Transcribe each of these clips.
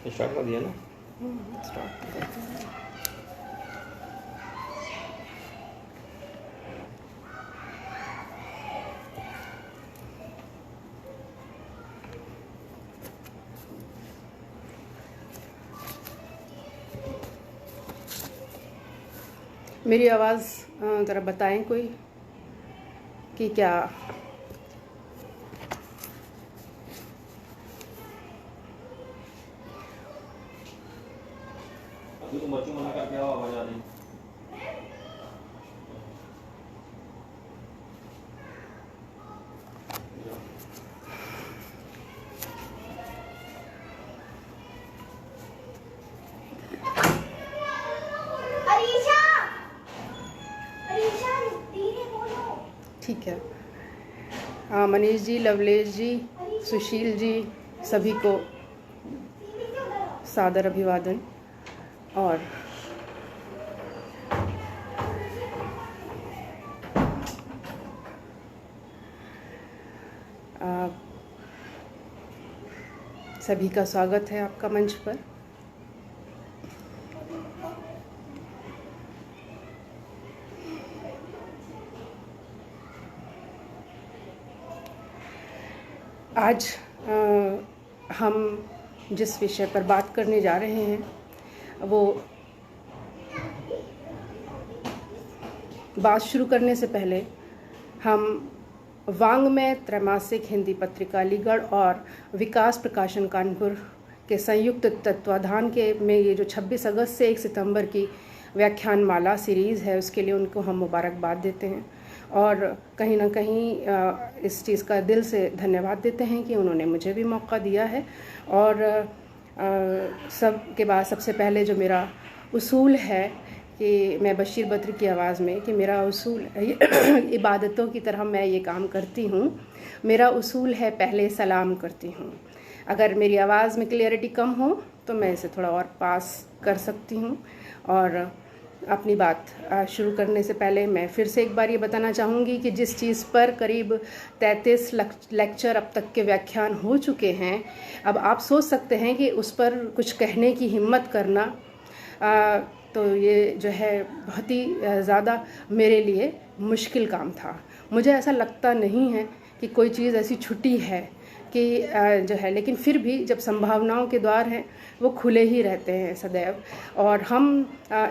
Start कर दिया ना। स्टार्ट करते हैं। मेरी आवाज़ ज़रा बताएं कोई कि क्या अभी तुम बच्चों मना करके आओ, आवाज आ रही। ठीक है। मनीष जी, लवलेश जी, सुशील जी, सभी को सादर अभिवादन। और सभी का स्वागत है आपका मंच पर। आज हम जिस विषय पर बात करने जा रहे हैं वो बात शुरू करने से पहले हम वांग्मय त्रैमासिक हिंदी पत्रिका अलीगढ़ और विकास प्रकाशन कानपुर के संयुक्त तत्वाधान के में ये जो 26 अगस्त से 1 सितंबर की व्याख्यान माला सीरीज़ है उसके लिए उनको हम मुबारकबाद देते हैं और कहीं ना कहीं इस चीज़ का दिल से धन्यवाद देते हैं कि उन्होंने मुझे भी मौका दिया है। और सब के बाद सबसे पहले जो मेरा उसूल है कि मैं बशीर बद्र की आवाज़ में कि मेरा उसूल इबादतों की तरह मैं ये काम करती हूँ। मेरा उसूल है पहले सलाम करती हूँ। अगर मेरी आवाज़ में क्लियरिटी कम हो तो मैं इसे थोड़ा और पास कर सकती हूँ। और अपनी बात शुरू करने से पहले मैं फिर से एक बार ये बताना चाहूँगी कि जिस चीज़ पर करीब 33 लेक्चर अब तक के व्याख्यान हो चुके हैं, अब आप सोच सकते हैं कि उस पर कुछ कहने की हिम्मत करना तो ये जो है बहुत ही ज़्यादा मेरे लिए मुश्किल काम था। मुझे ऐसा लगता नहीं है कि कोई चीज़ ऐसी छुट्टी है कि जो है, लेकिन फिर भी जब संभावनाओं के द्वार हैं वो खुले ही रहते हैं सदैव। और हम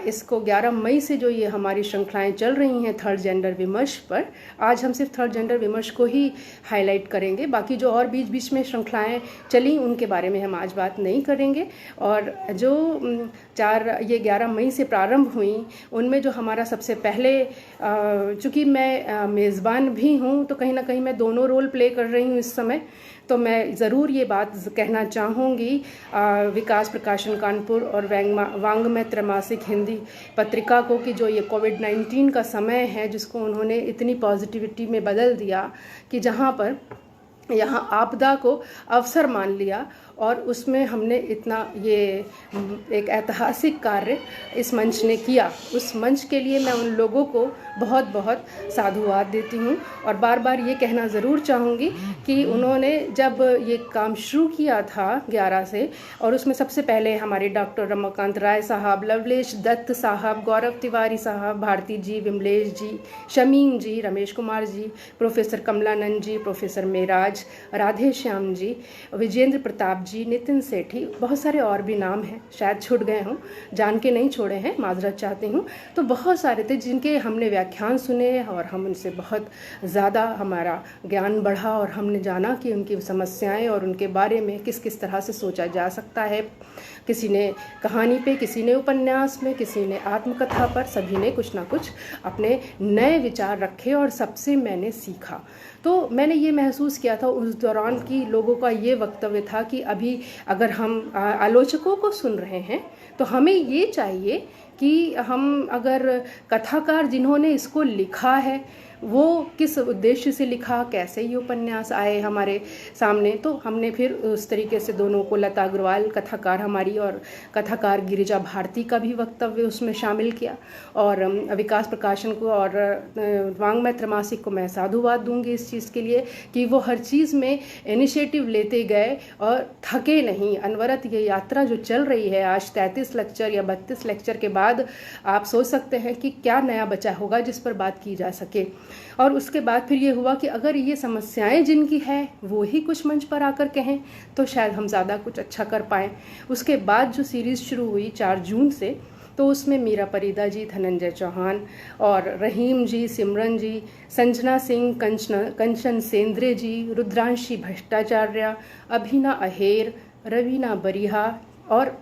इसको 11 मई से जो ये हमारी श्रृंखलाएं चल रही हैं थर्ड जेंडर विमर्श पर, आज हम सिर्फ थर्ड जेंडर विमर्श को ही हाईलाइट करेंगे। बाकी जो और बीच बीच में श्रृंखलाएं चली उनके बारे में हम आज बात नहीं करेंगे। और जो 11 मई से प्रारंभ हुई उनमें जो हमारा सबसे पहले, चूँकि मैं मेज़बान भी हूँ तो कहीं ना कहीं मैं दोनों रोल प्ले कर रही हूँ इस समय, तो मैं ज़रूर ये बात कहना चाहूँगी विकास प्रकाशन कानपुर और वांग्मय त्रैमासिक हिंदी पत्रिका को कि जो ये कोविड-19 का समय है जिसको उन्होंने इतनी पॉजिटिविटी में बदल दिया कि जहाँ पर यहाँ आपदा को अवसर मान लिया और उसमें हमने इतना ये एक ऐतिहासिक कार्य इस मंच ने किया, उस मंच के लिए मैं उन लोगों को बहुत बहुत साधुवाद देती हूँ। और बार बार ये कहना ज़रूर चाहूँगी कि उन्होंने जब ये काम शुरू किया था 11 से, और उसमें सबसे पहले हमारे डॉक्टर रमाकांत राय साहब, लवलेश दत्त साहब, गौरव तिवारी साहब, भारती जी, विमलेश जी, शमीम जी, रमेश कुमार जी, प्रोफेसर कमलानंद जी, प्रोफेसर मेराज, राधे श्याम जी, विजेंद्र प्रताप जी, नितिन सेठी, बहुत सारे और भी नाम हैं, शायद छूट गए हों, जान के नहीं छोड़े हैं, माजरत चाहती हूँ। तो बहुत सारे थे जिनके हमने व्याख्यान सुने और हम उनसे बहुत ज़्यादा हमारा ज्ञान बढ़ा और हमने जाना कि उनकी समस्याएं और उनके बारे में किस किस तरह से सोचा जा सकता है। किसी ने कहानी पे, किसी ने उपन्यास में, किसी ने आत्मकथा पर, सभी ने कुछ ना कुछ अपने नए विचार रखे और सबसे मैंने सीखा। तो मैंने ये महसूस किया था उस दौरान कि लोगों का ये वक्तव्य था कि अभी अगर हम आलोचकों को सुन रहे हैं तो हमें ये चाहिए कि हम अगर कथाकार जिन्होंने इसको लिखा है वो किस उद्देश्य से लिखा, कैसे ये उपन्यास आए हमारे सामने, तो हमने फिर उस तरीके से दोनों को, लता अग्रवाल कथाकार हमारी और कथाकार गिरिजा भारती का भी वक्तव्य उसमें शामिल किया। और विकास प्रकाशन को और वांग्मय त्रैमासिक को मैं साधुवाद दूंगी इस चीज़ के लिए कि वो हर चीज़ में इनिशिएटिव लेते गए और थके नहीं। अनवरत ये यात्रा जो चल रही है, आज 33 लेक्चर या 32 लेक्चर के बाद आप सोच सकते हैं कि क्या नया बचा होगा जिस पर बात की जा सके। और उसके बाद फिर ये हुआ कि अगर ये समस्याएं जिनकी है वो ही कुछ मंच पर आकर कहें तो शायद हम ज़्यादा कुछ अच्छा कर पाएँ। उसके बाद जो सीरीज़ शुरू हुई 4 जून से, तो उसमें मीरा परीदा जी, धनंजय चौहान और रहीम जी, सिमरन जी, संजना सिंह, कंचन सेंद्रे जी, रुद्रांशी भट्टाचार्य, अभिना अहेर, रवीना बरिहा, और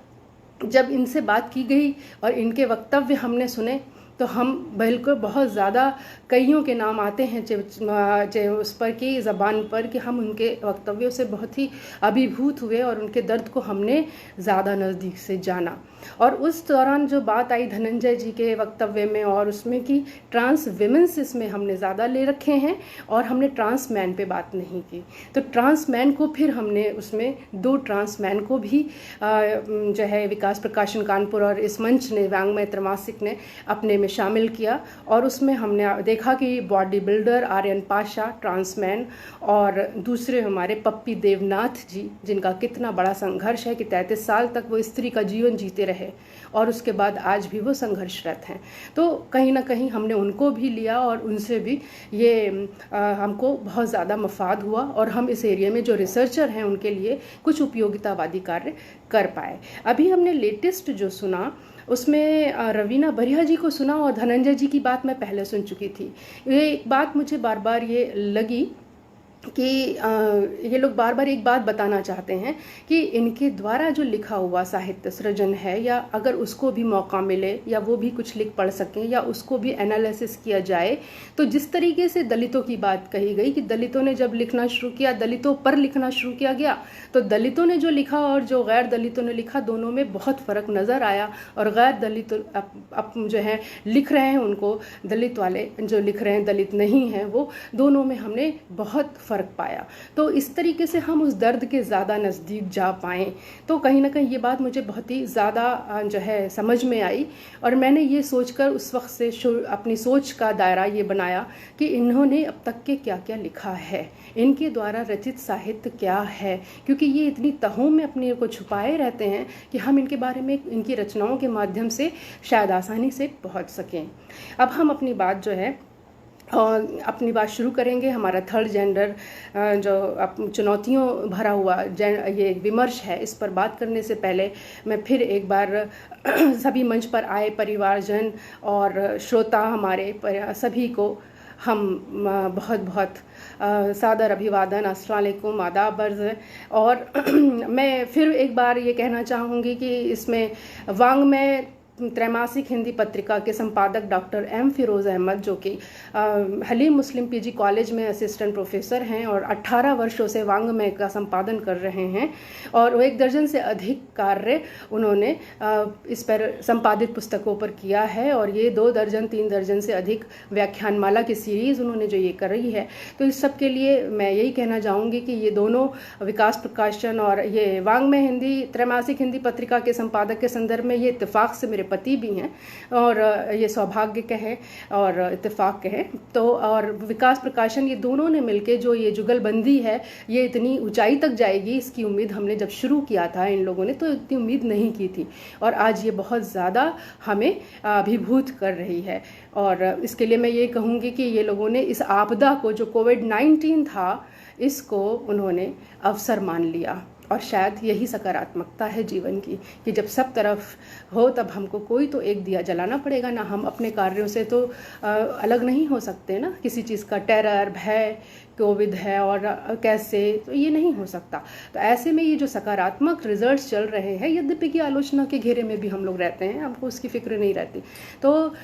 जब इनसे बात की गई और इनके वक्तव्य हमने सुने तो हम बिल्कुल बहुत ज़्यादा कईयों के नाम आते हैं उस पर की ज़बान पर कि हम उनके वक्तव्यों से बहुत ही अभिभूत हुए और उनके दर्द को हमने ज़्यादा नज़दीक से जाना। और उस दौरान जो बात आई धनंजय जी के वक्तव्य में और उसमें कि ट्रांस विमेंस इसमें हमने ज़्यादा ले रखे हैं और हमने ट्रांस मैन पे बात नहीं की, तो ट्रांस मैन को फिर हमने उसमें 2 ट्रांस मैन को भी जो है विकास प्रकाशन कानपुर और इस मंच ने, वांग्मय त्रैमासिक ने अपने में शामिल किया। और उसमें हमने देखा कि body builder Aryan Pasha trans man और दूसरे हमारे पप्पी देवनाथ जी, जिनका कितना बड़ा संघर्ष है कि 33 साल तक वो स्त्री का जीवन जीते रहे और उसके बाद आज भी वो संघर्षरत हैं। तो कहीं ना कहीं हमने उनको भी लिया और उनसे भी ये हमको बहुत ज़्यादा मफाद हुआ और हम इस एरिया में जो रिसर्चर हैं उनके लिए कुछ उपयोगितावादी कार्य कर पाए। अभी हमने लेटेस्ट जो सुना उसमें रवीना बरिहा जी को सुना और धनंजय जी की बात मैं पहले सुन चुकी थी। ये बात मुझे बार बार ये लगी कि ये लोग बार बार एक बात बताना चाहते हैं कि इनके द्वारा जो लिखा हुआ साहित्य सृजन है, या अगर उसको भी मौका मिले या वो भी कुछ लिख पढ़ सकें या उसको भी एनालिसिस किया जाए, तो जिस तरीके से दलितों की बात कही गई कि दलितों ने जब लिखना शुरू किया, दलितों पर लिखना शुरू किया गया, तो दलितों ने जो लिखा और जो गैर दलितों ने लिखा दोनों में बहुत फ़र्क नज़र आया। और गैर दलित अब जो है लिख रहे हैं, उनको दलित वाले जो लिख रहे हैं दलित नहीं हैं, वो दोनों में हमने बहुत फ़र्क पाया। तो इस तरीके से हम उस दर्द के ज़्यादा नज़दीक जा पाएँ। तो कहीं ना कहीं ये बात मुझे बहुत ही ज़्यादा जो है समझ में आई और मैंने ये सोचकर उस वक्त से अपनी सोच का दायरा ये बनाया कि इन्होंने अब तक के क्या क्या लिखा है, इनके द्वारा रचित साहित्य क्या है, क्योंकि ये इतनी तहों में अपने को छुपाए रहते हैं कि हम इनके बारे में इनकी रचनाओं के माध्यम से शायद आसानी से पहुंच सकें। अब हम अपनी बात जो है और अपनी बात शुरू करेंगे। हमारा थर्ड जेंडर जो चुनौतियों भरा हुआ ये विमर्श है, इस पर बात करने से पहले मैं फिर एक बार सभी मंच पर आए परिवारजन और श्रोता हमारे सभी को हम बहुत बहुत सादर अभिवादन, अस्सलाम वालेकुम, आदाब अर्ज़। और मैं फिर एक बार ये कहना चाहूँगी कि इसमें वांग्मय त्रैमासिक हिंदी पत्रिका के संपादक डॉक्टर एम फिरोज़ अहमद, जो कि हलीम मुस्लिम पीजी कॉलेज में असिस्टेंट प्रोफेसर हैं और 18 वर्षों से वांग्मय का संपादन कर रहे हैं और वो 1 दर्जन से अधिक कार्य उन्होंने इस पर संपादित पुस्तकों पर किया है और ये 2 दर्जन 3 दर्जन से अधिक व्याख्यानमाला की सीरीज़ उन्होंने जो ये कर रही है। तो इस सब के लिए मैं यही कहना चाहूँगी कि ये दोनों विकास प्रकाशन और ये वांग्मय हिंदी त्रैमासिक हिंदी पत्रिका के संपादक के संदर्भ में ये इत्तेफाक से पति भी हैं और ये सौभाग्य कहे और इत्तेफाक कहे। तो और विकास प्रकाशन, ये दोनों ने मिलके जो ये जुगलबंदी है ये इतनी ऊंचाई तक जाएगी, इसकी उम्मीद हमने जब शुरू किया था इन लोगों ने तो इतनी उम्मीद नहीं की थी और आज ये बहुत ज़्यादा हमें अभिभूत कर रही है। और इसके लिए मैं ये कहूँगी कि ये लोगों ने इस आपदा को जो कोविड-19 था, इसको उन्होंने अवसर मान लिया और शायद यही सकारात्मकता है जीवन की कि जब सब तरफ हो तब हमको कोई तो एक दिया जलाना पड़ेगा ना। हम अपने कार्यों से तो अलग नहीं हो सकते ना, किसी चीज़ का टेरर, भय, कोविड है और कैसे, तो ये नहीं हो सकता। तो ऐसे में ये जो सकारात्मक रिजल्ट्स चल रहे हैं, यद्यपि की आलोचना के घेरे में भी हम लोग रहते हैं, हमको उसकी फिक्र नहीं रहती, तो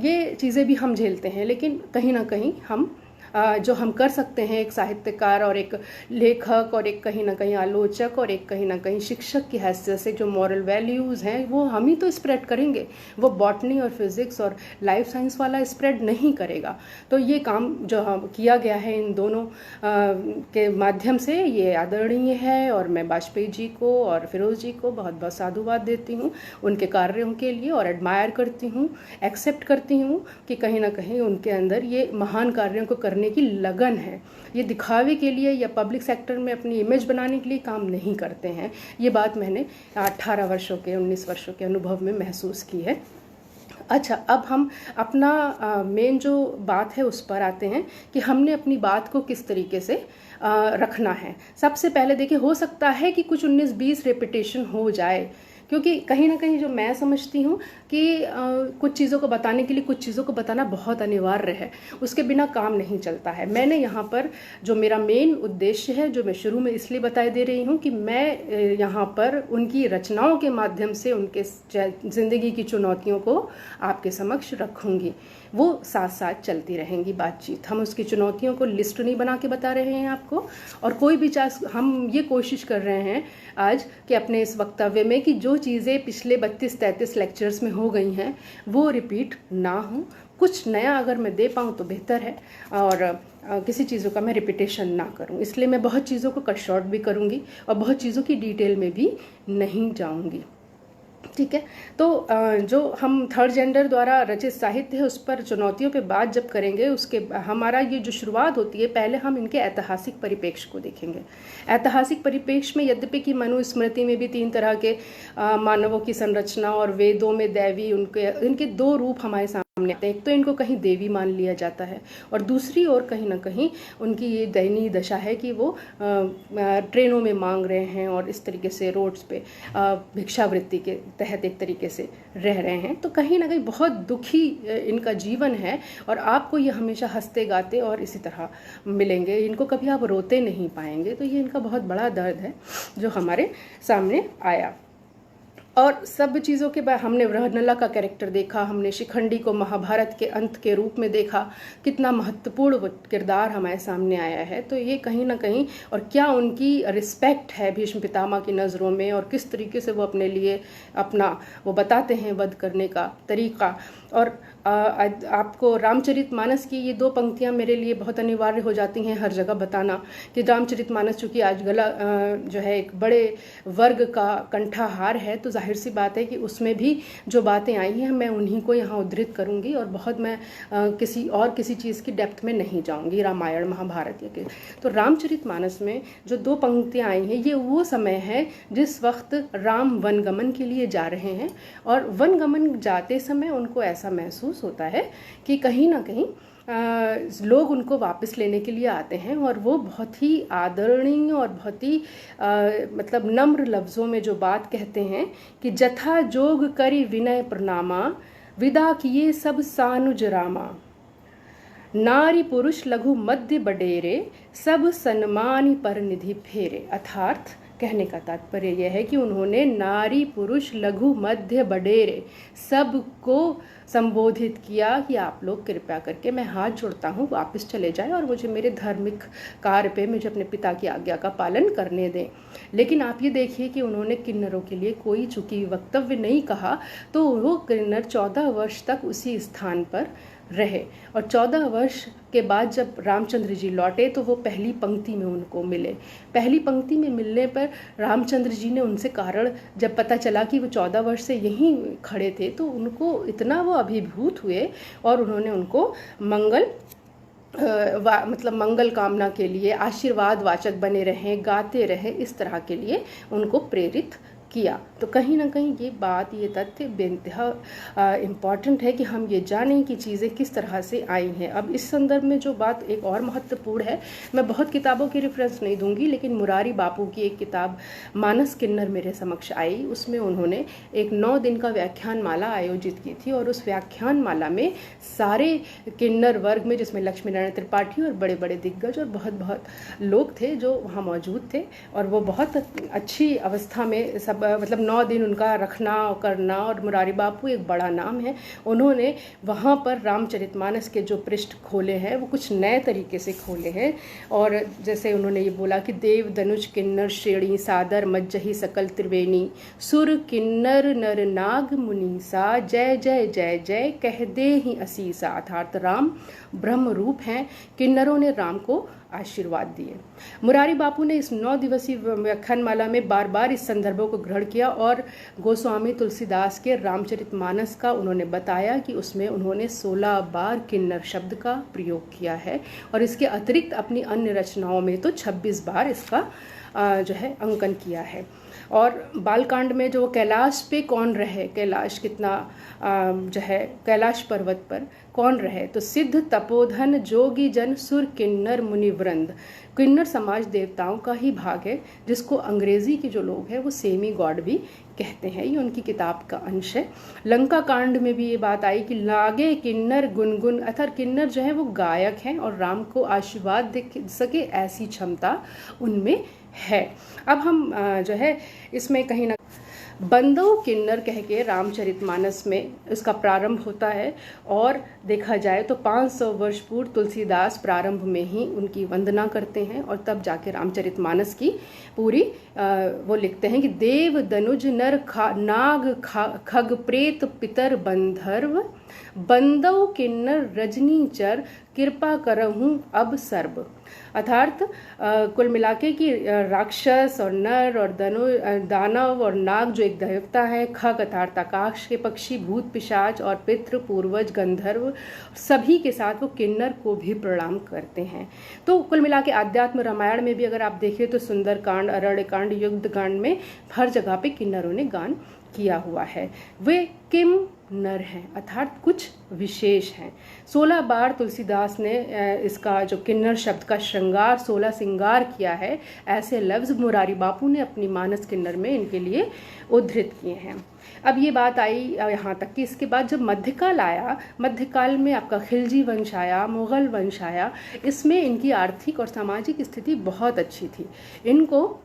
ये चीज़ें भी हम झेलते हैं, लेकिन कहीं ना कहीं हम जो हम कर सकते हैं एक साहित्यकार और एक लेखक और एक कहीं ना कहीं आलोचक और एक कहीं ना कहीं शिक्षक की हैसियत से, जो मॉरल वैल्यूज़ हैं वो हम ही तो स्प्रेड करेंगे, वो बॉटनी और फिज़िक्स और लाइफ साइंस वाला स्प्रेड नहीं करेगा। तो ये काम जो हम किया गया है इन दोनों के माध्यम से, ये आदरणीय है और मैं वाजपेयी जी को और फिरोज़ जी को बहुत बहुत साधुवाद देती हूँ उनके कार्यों के लिए, और एडमायर करती हूँ, एक्सेप्ट करती हूँ कि कहीं ना कहीं उनके अंदर ये महान कार्यों को करने की लगन है। ये दिखावे के लिए या पब्लिक सेक्टर में अपनी इमेज बनाने के लिए काम नहीं करते हैं। ये बात मैंने 18 वर्षों के 19 वर्षों के अनुभव में महसूस की है। अच्छा, अब हम अपना मेन जो बात है उस पर आते हैं कि हमने अपनी बात को किस तरीके से रखना है। सबसे पहले देखिए, हो सकता है कि कुछ 19-20 रेपिटेशन हो जाए, क्योंकि कहीं ना कहीं जो मैं समझती हूँ कि कुछ चीज़ों को बताने के लिए कुछ चीज़ों को बताना बहुत अनिवार्य है, उसके बिना काम नहीं चलता है। मैंने यहाँ पर जो मेरा मेन उद्देश्य है, जो मैं शुरू में इसलिए बताए दे रही हूँ कि मैं यहाँ पर उनकी रचनाओं के माध्यम से उनके ज़िंदगी की चुनौतियों को आपके समक्ष रखूँगी। वो साथ साथ चलती रहेंगी बातचीत। हम उसकी चुनौतियों को लिस्ट नहीं बना के बता रहे हैं आपको, और कोई भी हम ये कोशिश कर रहे हैं आज कि अपने इस वक्तव्य में कि जो चीज़ें पिछले 32-33 लेक्चर्स में हो गई हैं वो रिपीट ना हो। कुछ नया अगर मैं दे पाऊँ तो बेहतर है, और किसी चीज़ों का मैं रिपीटेशन ना करूँ, इसलिए मैं बहुत चीज़ों को कट शॉर्ट भी करूँगी और बहुत चीज़ों की डिटेल में भी नहीं जाऊँगी। ठीक है, तो जो हम थर्ड जेंडर द्वारा रचित साहित्य है उस पर चुनौतियों पे बात जब करेंगे, उसके हमारा ये जो शुरुआत होती है, पहले हम इनके ऐतिहासिक परिप्रेक्ष्य को देखेंगे। ऐतिहासिक परिप्रेक्ष्य में यद्यपि कि मनुस्मृति में भी 3 तरह के मानवों की संरचना और वेदों में दैवी इनके 2 रूप हमारे सामने आते हैं। एक तो इनको कहीं देवी मान लिया जाता है, और दूसरी ओर कहीं ना कहीं उनकी ये दयनीय दशा है कि वो ट्रेनों में मांग रहे हैं और इस तरीके से रोड्स पे भिक्षावृत्ति के तहत एक तरीके से रह रहे हैं। तो कहीं ना कहीं बहुत दुखी इनका जीवन है, और आपको ये हमेशा हंसते गाते और इसी तरह मिलेंगे, इनको कभी आप रोते नहीं पाएंगे। तो ये इनका बहुत बड़ा दर्द है जो हमारे सामने आया। और सब चीज़ों के बाद हमने वृहन्नला का कैरेक्टर देखा, हमने शिखंडी को महाभारत के अंत के रूप में देखा, कितना महत्वपूर्ण किरदार हमारे सामने आया है। तो ये कहीं ना कहीं, और क्या उनकी रिस्पेक्ट है भीष्म पितामह की नज़रों में, और किस तरीके से वो अपने लिए वो बताते हैं वध करने का तरीका। और आपको रामचरितमानस की ये 2 पंक्तियाँ मेरे लिए बहुत अनिवार्य हो जाती हैं हर जगह बताना, कि रामचरितमानस चूँकि आज गला जो है एक बड़े वर्ग का कंठाहार है, तो जाहिर सी बात है कि उसमें भी जो बातें आई हैं मैं उन्हीं को यहाँ उद्धृत करूँगी, और बहुत मैं किसी चीज़ की डेप्थ में नहीं जाऊँगी रामायण महाभारत के। तो रामचरितमानस में जो 2 पंक्तियाँ आई हैं, ये वो समय है जिस वक्त राम वनगमन के लिए जा रहे हैं, और वनगमन जाते समय उनको ऐसा महसूस होता है कि कहीं ना कहीं लोग उनको वापस लेने के लिए आते हैं, और वो बहुत ही आदरणीय और बहुत ही मतलब नम्र लफ्ज़ों में जो बात कहते हैं कि जथा जोग करी विनय प्रणामा, विदा किए सब सानुज रामा, नारी पुरुष लघु मध्य बडेरे, सब सन्मानी पर निधि फेरे। अर्थात कहने का तात्पर्य यह है कि उन्होंने नारी पुरुष लघु मध्य बडेरे सबको संबोधित किया कि आप लोग कृपया करके, मैं हाथ जोड़ता हूँ, वापस चले जाएं और मुझे मेरे धार्मिक कार्य पे मुझे अपने पिता की आज्ञा का पालन करने दें। लेकिन आप ये देखिए कि उन्होंने किन्नरों के लिए कोई चूंकि वक्तव्य नहीं कहा, तो वो किन्नर 14 वर्ष तक उसी स्थान पर रहे, और 14 वर्ष के बाद जब रामचंद्र जी लौटे तो वो पहली पंक्ति में उनको मिले। पहली पंक्ति में मिलने पर रामचंद्र जी ने उनसे कारण जब पता चला कि वो 14 वर्ष से यहीं खड़े थे, तो उनको इतना वो अभिभूत हुए, और उन्होंने उनको मतलब मंगल कामना के लिए आशीर्वाद वाचक बने रहें, गाते रहें, इस तरह के लिए उनको प्रेरित किया। तो कहीं ना कहीं ये बात, ये तथ्य बेइंतहा इम्पॉर्टेंट है कि हम ये जानें कि चीज़ें किस तरह से आई हैं। अब इस संदर्भ में जो बात एक और महत्वपूर्ण है, मैं बहुत किताबों की रेफरेंस नहीं दूंगी, लेकिन मुरारी बापू की एक किताब मानस किन्नर मेरे समक्ष आई, उसमें उन्होंने एक 9 दिन का व्याख्यान माला आयोजित की थी, और उस व्याख्यान माला में सारे किन्नर वर्ग में, जिसमें लक्ष्मी नारायण त्रिपाठी और बड़े बड़े दिग्गज और बहुत बहुत लोग थे जो वहाँ मौजूद थे, और वो बहुत अच्छी अवस्था में सब मतलब 9 दिन उनका रखना और करना, और मुरारी बापू एक बड़ा नाम है। उन्होंने वहाँ पर रामचरितमानस के जो पृष्ठ खोले हैं वो कुछ नए तरीके से खोले हैं। और जैसे उन्होंने ये बोला कि देव धनुष किन्नर श्रेणी सादर मज्जही सकल त्रिवेणी, सुर किन्नर नर नाग मुनीसा, जय जय जय जय कह दे ही असीसा। अर्थात राम ब्रह्म रूप हैं, किन्नरों ने राम को आशीर्वाद दिए। मुरारी बापू ने इस 9 दिवसीय व्याख्यानमाला में बार बार इस संदर्भों को ग्रहण किया और गोस्वामी तुलसीदास के रामचरितमानस का उन्होंने बताया कि उसमें उन्होंने 16 बार किन्नर शब्द का प्रयोग किया है, और इसके अतिरिक्त अपनी अन्य रचनाओं में तो 26 बार इसका जो है अंकन किया है। और बालकांड में जो कैलाश पे कौन रहे, कैलाश कितना जो है कैलाश पर्वत पर कौन रहे, तो सिद्ध तपोधन जोगी जन सुर किन्नर मुनिवृंद। किन्नर समाज देवताओं का ही भाग है, जिसको अंग्रेजी के जो लोग हैं वो सेमी गॉड भी कहते हैं। ये उनकी किताब का अंश है। लंका कांड में भी ये बात आई कि लागे किन्नर गुनगुन, अर्थात किन्नर जो है वो गायक हैं और राम को आशीर्वाद दे सके ऐसी क्षमता उनमें है। अब हम जो है इसमें कहीं ना बंदो किन्नर कह के रामचरितमानस में इसका प्रारंभ होता है, और देखा जाए तो 500 वर्ष पूर्व तुलसीदास प्रारंभ में ही उनकी वंदना करते हैं, और तब जाके रामचरितमानस की पूरी वो लिखते हैं कि देव धनुज नर नाग खग प्रेत पितर बंधर्व, बंदो किन्नर रजनीचर कृपा करहूँ अब सर्व। अर्थात कुल मिलाके कि राक्षस और नर और दानव और नाग जो एक देवता है, खग अर्थात आकाश के पक्षी, भूत पिशाच और पितृ पूर्वज गंधर्व, सभी के साथ वो किन्नर को भी प्रणाम करते हैं। तो कुल मिलाके आध्यात्म रामायण में भी अगर आप देखें तो सुंदरकांड, अरण्यकांड, युद्धकांड में हर जगह पे किन्नरों ने गान किया हुआ है। वे किम नर हैं, अर्थात कुछ विशेष हैं। 16 बार तुलसीदास ने इसका जो किन्नर शब्द का श्रृंगार 16 श्रृंगार किया है, ऐसे लफ्ज़ मुरारी बापू ने अपनी मानस किन्नर में इनके लिए उद्धृत किए हैं। अब ये बात आई यहाँ तक कि इसके बाद जब मध्यकाल आया, मध्यकाल में आपका खिलजी वंश आया, मुग़ल वंश आया, इसमें इनकी आर्थिक और सामाजिक स्थिति बहुत अच्छी थी। इनको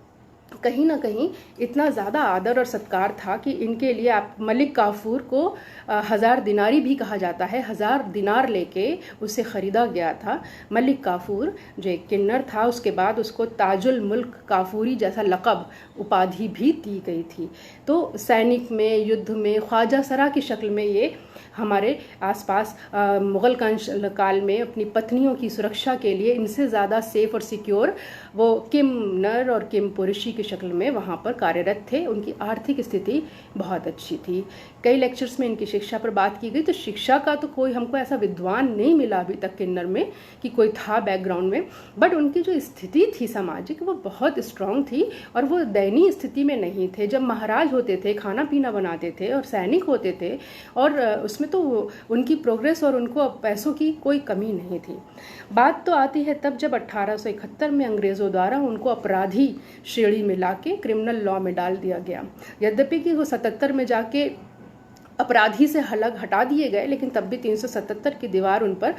कहीं ना कहीं इतना ज़्यादा आदर और सत्कार था कि इनके लिए आप मलिक काफूर को 1000 दिनारी भी कहा जाता है, 1000 दिनार लेके उसे ख़रीदा गया था। मलिक काफूर जो एक किन्नर था, उसके बाद उसको ताजुल मुल्क काफूरी जैसा लक़ब उपाधि भी दी गई थी। तो सैनिक में, युद्ध में ख्वाजा सरा की शक्ल में ये हमारे आसपास मुग़ल काल में अपनी पत्नियों की सुरक्षा के लिए इनसे ज़्यादा सेफ और सिक्योर वो किम नर और किम पुरुषी की शक्ल में वहाँ पर कार्यरत थे। उनकी आर्थिक स्थिति बहुत अच्छी थी। कई लेक्चर्स में इनकी शिक्षा पर बात की गई, तो शिक्षा का तो कोई हमको ऐसा विद्वान नहीं मिला अभी तक किन्नर में कि कोई था बैकग्राउंड में, बट उनकी जो स्थिति थी सामाजिक वो बहुत स्ट्रांग थी और वो दयनीय स्थिति में नहीं थे। जब महाराज होते थे, खाना पीना बनाते थे और सैनिक होते थे, और उसमें तो उनकी प्रोग्रेस और उनको पैसों की कोई कमी नहीं थी। बात तो आती है तब जब 1871 में अंग्रेज़ों द्वारा उनको अपराधी श्रेणी में लाके क्रिमिनल लॉ में डाल दिया गया। यद्यपि कि वो 77 में जाके अपराधी से हलग हटा दिए गए, लेकिन तब भी 377 की दीवार उन पर,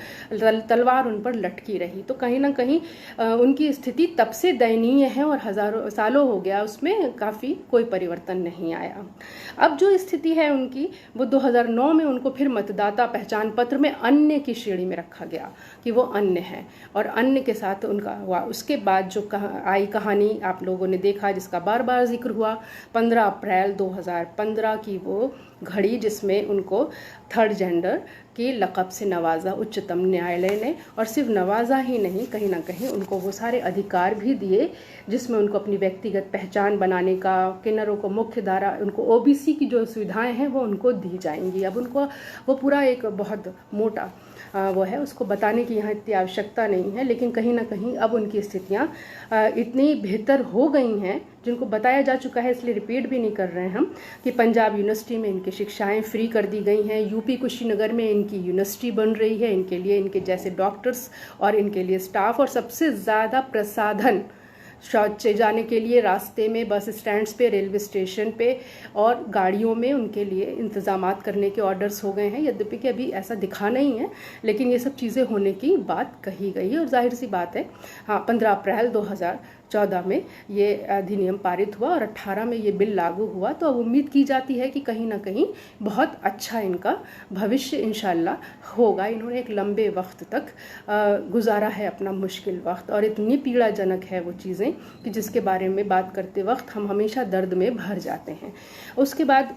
तलवार उन पर लटकी रही। तो कहीं ना कहीं उनकी स्थिति तब से दयनीय है और हज़ारों सालों हो गया, उसमें काफ़ी कोई परिवर्तन नहीं आया। अब जो स्थिति है उनकी, वो 2009 में उनको फिर मतदाता पहचान पत्र में अन्य की श्रेणी में रखा गया कि वो अन्य हैं, और अन्य के साथ उनका हुआ। उसके बाद जो आई कहानी आप लोगों ने देखा, जिसका बार बार जिक्र हुआ, 15 अप्रैल 2015 की वो घड़ी जिसमें उनको थर्ड जेंडर के लक़ब से नवाजा उच्चतम न्यायालय ने, और सिर्फ नवाजा ही नहीं, कहीं ना कहीं उनको वो सारे अधिकार भी दिए जिसमें उनको अपनी व्यक्तिगत पहचान बनाने का, किन्नरों को मुख्य धारा, उनको ओबीसी की जो सुविधाएं हैं वो उनको दी जाएंगी। अब उनको वो पूरा एक बहुत मोटा वो है, उसको बताने की यहाँ इतनी आवश्यकता नहीं है, लेकिन कहीं ना कहीं अब उनकी स्थितियाँ इतनी बेहतर हो गई हैं जिनको बताया जा चुका है, इसलिए रिपीट भी नहीं कर रहे हैं हम, कि पंजाब यूनिवर्सिटी में इनकी शिक्षाएं फ्री कर दी गई हैं, यूपी कुशीनगर में इनकी यूनिवर्सिटी बन रही है इनके लिए, इनके जैसे डॉक्टर्स और इनके लिए स्टाफ, और सबसे ज़्यादा प्रसाधन शौच जाने के लिए रास्ते में, बस स्टैंड्स पे, रेलवे स्टेशन पे और गाड़ियों में उनके लिए इंतज़ामात करने के ऑर्डर्स हो गए हैं। यद्यपि कि अभी ऐसा दिखा नहीं है, लेकिन ये सब चीज़ें होने की बात कही गई है, और जाहिर सी बात है हाँ 15 अप्रैल 2014 में ये अधिनियम पारित हुआ और 18 में ये बिल लागू हुआ। तो अब उम्मीद की जाती है कि कहीं ना कहीं बहुत अच्छा इनका भविष्य इंशाल्लाह होगा। इन्होंने एक लंबे वक्त तक गुजारा है अपना मुश्किल वक्त, और इतनी पीड़ाजनक है वो चीज़ें कि जिसके बारे में बात करते वक्त हम हमेशा दर्द में भर जाते हैं। उसके बाद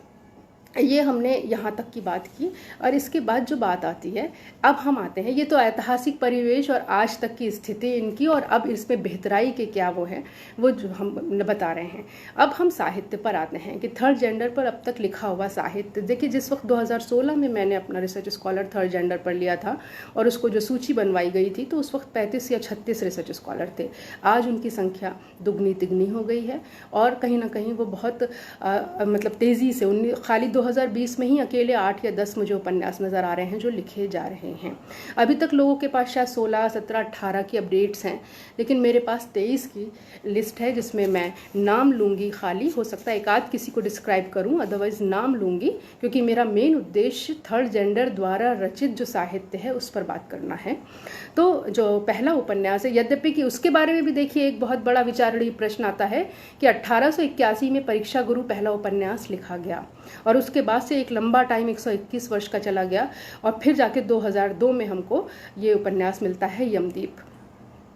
ये हमने यहाँ तक की बात की, और इसके बाद जो बात आती है, अब हम आते हैं, ये तो ऐतिहासिक परिवेश और आज तक की स्थिति इनकी, और अब इसमें बेहतराई के क्या वो हैं वो जो हम बता रहे हैं। अब हम साहित्य पर आते हैं कि थर्ड जेंडर पर अब तक लिखा हुआ साहित्य, देखिए जिस वक्त 2016 में मैंने अपना रिसर्च स्कॉलर थर्ड जेंडर पर लिया था और उसको जो सूची बनवाई गई थी, तो उस वक्त 35 या 36 रिसर्च स्कॉलर थे। आज उनकी संख्या दुगनी तिगनी हो गई है, और कहीं ना कहीं वो बहुत मतलब तेज़ी से खाली 2020 में ही अकेले 8 या 10 मुझे उपन्यास नज़र आ रहे हैं जो लिखे जा रहे हैं। अभी तक लोगों के पास शायद 16, 17, 18 की अपडेट्स हैं, लेकिन मेरे पास 23 की लिस्ट है जिसमें मैं नाम लूँगी। खाली हो सकता है एक आध किसी को डिस्क्राइब करूँ, अदरवाइज़ नाम लूँगी, क्योंकि मेरा मेन उद्देश्य थर्ड जेंडर द्वारा रचित जो साहित्य है उस पर बात करना है। तो जो पहला उपन्यास है, यद्यपि कि उसके बारे में भी देखिए एक बहुत बड़ा विचारणीय प्रश्न आता है कि 1881 में परीक्षा गुरु पहला उपन्यास लिखा गया, और उसके बाद से एक लंबा टाइम 121 वर्ष का चला गया, और फिर जाके 2002 में हमको ये उपन्यास मिलता है यमदीप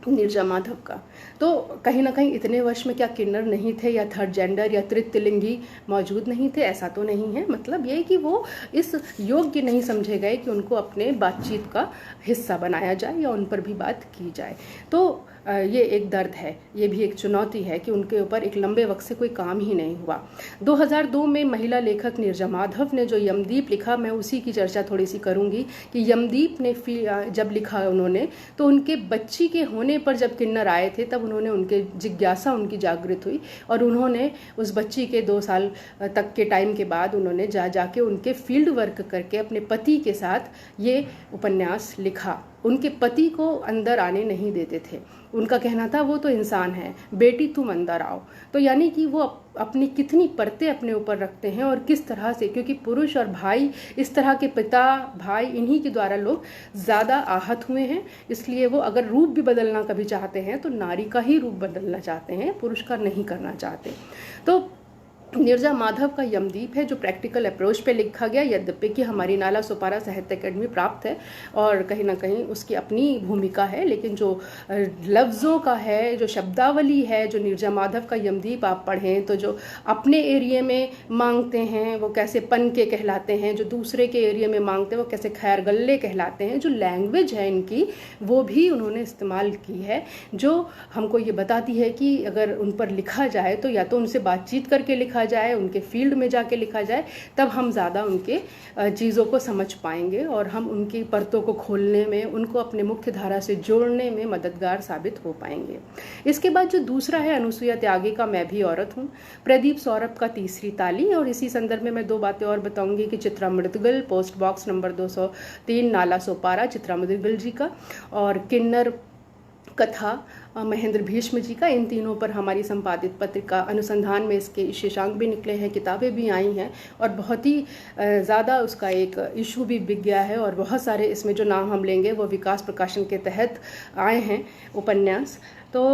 नीरजा माधव का। तो कहीं ना कहीं इतने वर्ष में क्या किन्नर नहीं थे या थर्ड जेंडर या तृतीयलिंगी मौजूद नहीं थे? ऐसा तो नहीं है। मतलब ये कि वो इस योग्य नहीं समझे गए कि उनको अपने बातचीत का हिस्सा बनाया जाए या उन पर भी बात की जाए। तो ये एक दर्द है, ये भी एक चुनौती है कि उनके ऊपर एक लंबे वक्त से कोई काम ही नहीं हुआ। 2002 में महिला लेखक नीरजा माधव ने जो यमदीप लिखा, मैं उसी की चर्चा थोड़ी सी करूंगी कि यमदीप ने जब लिखा उन्होंने, तो उनके बच्ची के होने पर जब किन्नर आए थे तब उन्होंने उनके जिज्ञासा उनकी जागृत हुई, और उन्होंने उस बच्ची के 2 साल तक के टाइम के बाद उन्होंने जाके उनके फील्ड वर्क करके अपने पति के साथ ये उपन्यास लिखा। उनके पति को अंदर आने नहीं देते थे, उनका कहना था वो तो इंसान है, बेटी तुम अंदर आओ। तो यानी कि वो अपनी कितनी परतें अपने ऊपर रखते हैं और किस तरह से, क्योंकि पुरुष और भाई इस तरह के पिता भाई इन्हीं के द्वारा लोग ज़्यादा आहत हुए हैं, इसलिए वो अगर रूप भी बदलना कभी चाहते हैं तो नारी का ही रूप बदलना चाहते हैं, पुरुष का नहीं करना चाहते। तो नीरजा माधव का यमदीप है जो प्रैक्टिकल अप्रोच पे लिखा गया, यद्यपि कि हमारी नाला सोपारा साहित्य अकेडमी प्राप्त है और कहीं ना कहीं उसकी अपनी भूमिका है, लेकिन जो लफ्ज़ों का है, जो शब्दावली है, जो नीरजा माधव का यमदीप आप पढ़ें तो जो अपने एरिया में मांगते हैं वो कैसे पन के कहलाते हैं, जो दूसरे के एरिया में मांगते हैं वो कैसे खैर गल्ले कहलाते हैं। जो लैंग्वेज है इनकी वो भी उन्होंने इस्तेमाल की है, जो हमको ये बताती है कि अगर उन पर लिखा जाए तो या तो उनसे बातचीत करके लिखा जाए, उनके फील्ड में जाके लिखा जाए, तब हम ज़्यादा उनके चीज़ों को समझ पाएंगे और हम उनकी परतों को खोलने में, उनको अपने मुख्य धारा से जोड़ने में मददगार साबित हो पाएंगे। इसके बाद जो दूसरा है अनुसुईया त्यागी का मैं भी औरत हूँ, प्रदीप सौरभ का तीसरी ताली, और इसी संदर्भ में मैं 2 बातें और बताऊंगी कि Chitra Mudgal post box number 203 Nala Sopara Chitra Mudgal जी का, और किन्नर कथा महेंद्र भीष्म जी का। इन तीनों पर हमारी संपादित पत्रिका अनुसंधान में इसके शीर्षांक भी निकले हैं, किताबें भी आई हैं और बहुत ही ज़्यादा उसका एक इशू भी बिक गया है, और बहुत सारे इसमें जो नाम हम लेंगे वो विकास प्रकाशन के तहत आए हैं उपन्यास। तो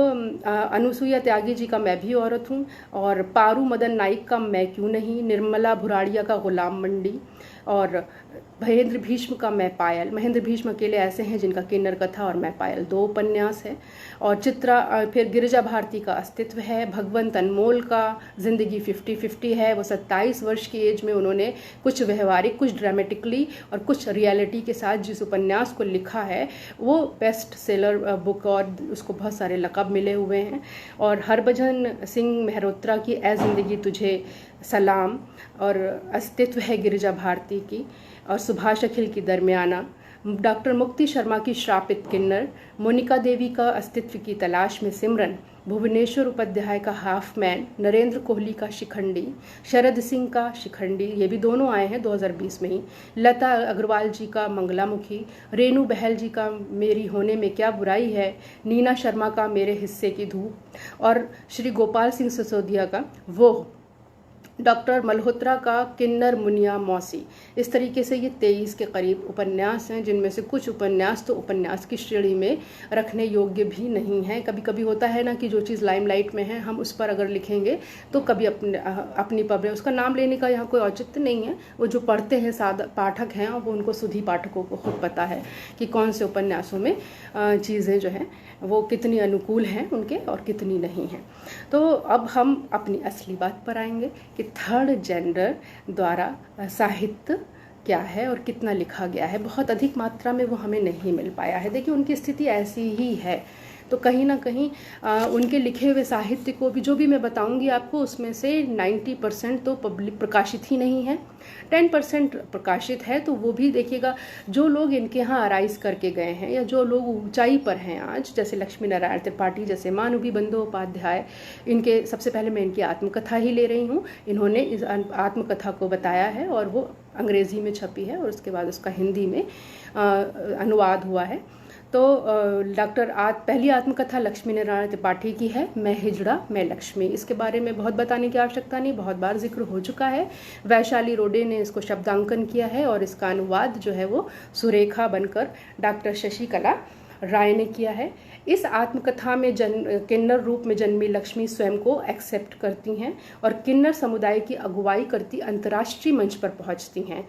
अनुसुईया त्यागी जी का मैं भी औरत हूँ, और पारू मदन नाइक का मैं क्यों नहीं, निर्मला भुराड़िया का गुलाम मंडी, और महेंद्र भीष्म का मैं पायल। महेंद्र भीष्म अकेले ऐसे हैं जिनका किन्नर कथा और मैं पायल 2 उपन्यास है। और चित्रा फिर गिरिजा भारती का अस्तित्व है, भगवंत अनमोल का जिंदगी 50-50 है। वो 27 वर्ष की एज में उन्होंने कुछ व्यवहारिक, कुछ ड्रामेटिकली और कुछ रियलिटी के साथ जिस उपन्यास को लिखा है वो बेस्ट सेलर बुक, और उसको बहुत सारे लक़ब मिले हुए हैं। और हरभजन सिंह मेहरोत्रा की ए ज़िंदगी तुझे सलाम, और अस्तित्व है गिरिजा भारती की, और सुभाष अखिल की दरमियाना, डॉक्टर मुक्ति शर्मा की श्रापित किन्नर, मोनिका देवी का अस्तित्व की तलाश में सिमरन, भुवनेश्वर उपाध्याय का हाफ मैन, नरेंद्र कोहली का शिखंडी, शरद सिंह का शिखंडी, ये भी दोनों आए हैं 2020 में ही, लता अग्रवाल जी का मंगलामुखी, रेणु बहल जी का मेरी होने में क्या बुराई है, नीना शर्मा का मेरे हिस्से की धूप, और श्री गोपाल सिंह सिसोदिया का वो डॉक्टर मल्होत्रा का किन्नर मुनिया मौसी। इस तरीके से ये 23 के करीब उपन्यास हैं, जिनमें से कुछ उपन्यास तो उपन्यास की श्रेणी में रखने योग्य भी नहीं हैं। कभी कभी होता है ना कि जो चीज़ लाइमलाइट में है हम उस पर अगर लिखेंगे तो कभी अपनी पब्लिक, उसका नाम लेने का यहाँ कोई औचित्य नहीं है। वो जो पढ़ते हैं सादा पाठक हैं और वो उनको सुधी पाठकों को खुद पता है कि कौन से उपन्यासों में चीज़ें जो हैं वो कितनी अनुकूल हैं उनके और कितनी नहीं हैं। तो अब हम अपनी असली बात पर आएंगे कि थर्ड जेंडर द्वारा साहित्य क्या है और कितना लिखा गया है। बहुत अधिक मात्रा में वो हमें नहीं मिल पाया है। देखिए उनकी स्थिति ऐसी ही है, तो कहीं ना कहीं उनके लिखे हुए साहित्य को भी जो भी मैं बताऊंगी आपको उसमें से 90% तो पब्लिक प्रकाशित ही नहीं है, 10% प्रकाशित है। तो वो भी देखिएगा, जो लोग इनके यहाँ अराइज करके गए हैं या जो लोग ऊंचाई पर हैं आज, जैसे लक्ष्मी नारायण त्रिपाठी, जैसे मानवी बंदोपाध्याय, इनके सबसे पहले मैं इनकी आत्मकथा ही ले रही हूँ। इन्होंने इस आत्मकथा को बताया है और वो अंग्रेज़ी में छपी है और उसके बाद उसका हिंदी में अनुवाद हुआ है। तो पहली आत्मकथा लक्ष्मी नारायण त्रिपाठी की है, मैं हिजड़ा मैं लक्ष्मी। इसके बारे में बहुत बताने की आवश्यकता नहीं, बहुत बार जिक्र हो चुका है। वैशाली रोडे ने इसको शब्दांकन किया है और इसका अनुवाद जो है वो सुरेखा बनकर डॉक्टर शशिकला राय ने किया है। इस आत्मकथा में किन्नर रूप में जन्मी लक्ष्मी स्वयं को एक्सेप्ट करती हैं और किन्नर समुदाय की अगुवाई करती अंतर्राष्ट्रीय मंच पर पहुंचती हैं।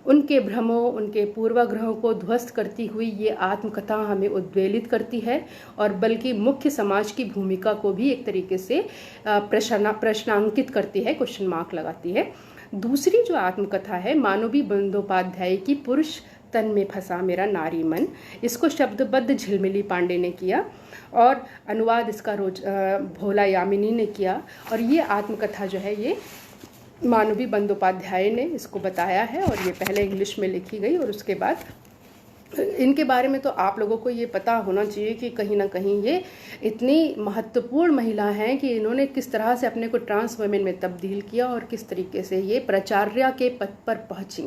उनके भ्रमों, उनके पूर्वाग्रहों को ध्वस्त करती हुई ये आत्मकथा हमें उद्वेलित करती है और बल्कि मुख्य समाज की भूमिका को भी एक तरीके से प्रश्नांकित करती है, क्वेश्चन मार्क लगाती है। दूसरी जो आत्मकथा है मानवी बंदोपाध्याय की पुरुष तन में फंसा मेरा नारी मन, इसको शब्दबद्ध झिलमिली पांडे ने किया और अनुवाद इसका भोला यामिनी ने किया। और ये आत्मकथा जो है ये मानवी बंदोपाध्याय ने इसको बताया है और ये पहले इंग्लिश में लिखी गई और उसके बाद इनके बारे में तो आप लोगों को ये पता होना चाहिए कि कहीं ना कहीं ये इतनी महत्वपूर्ण महिला हैं कि इन्होंने किस तरह से अपने को ट्रांस वुमेन में तब्दील किया और किस तरीके से ये प्राचार्य के पद पर पहुंची।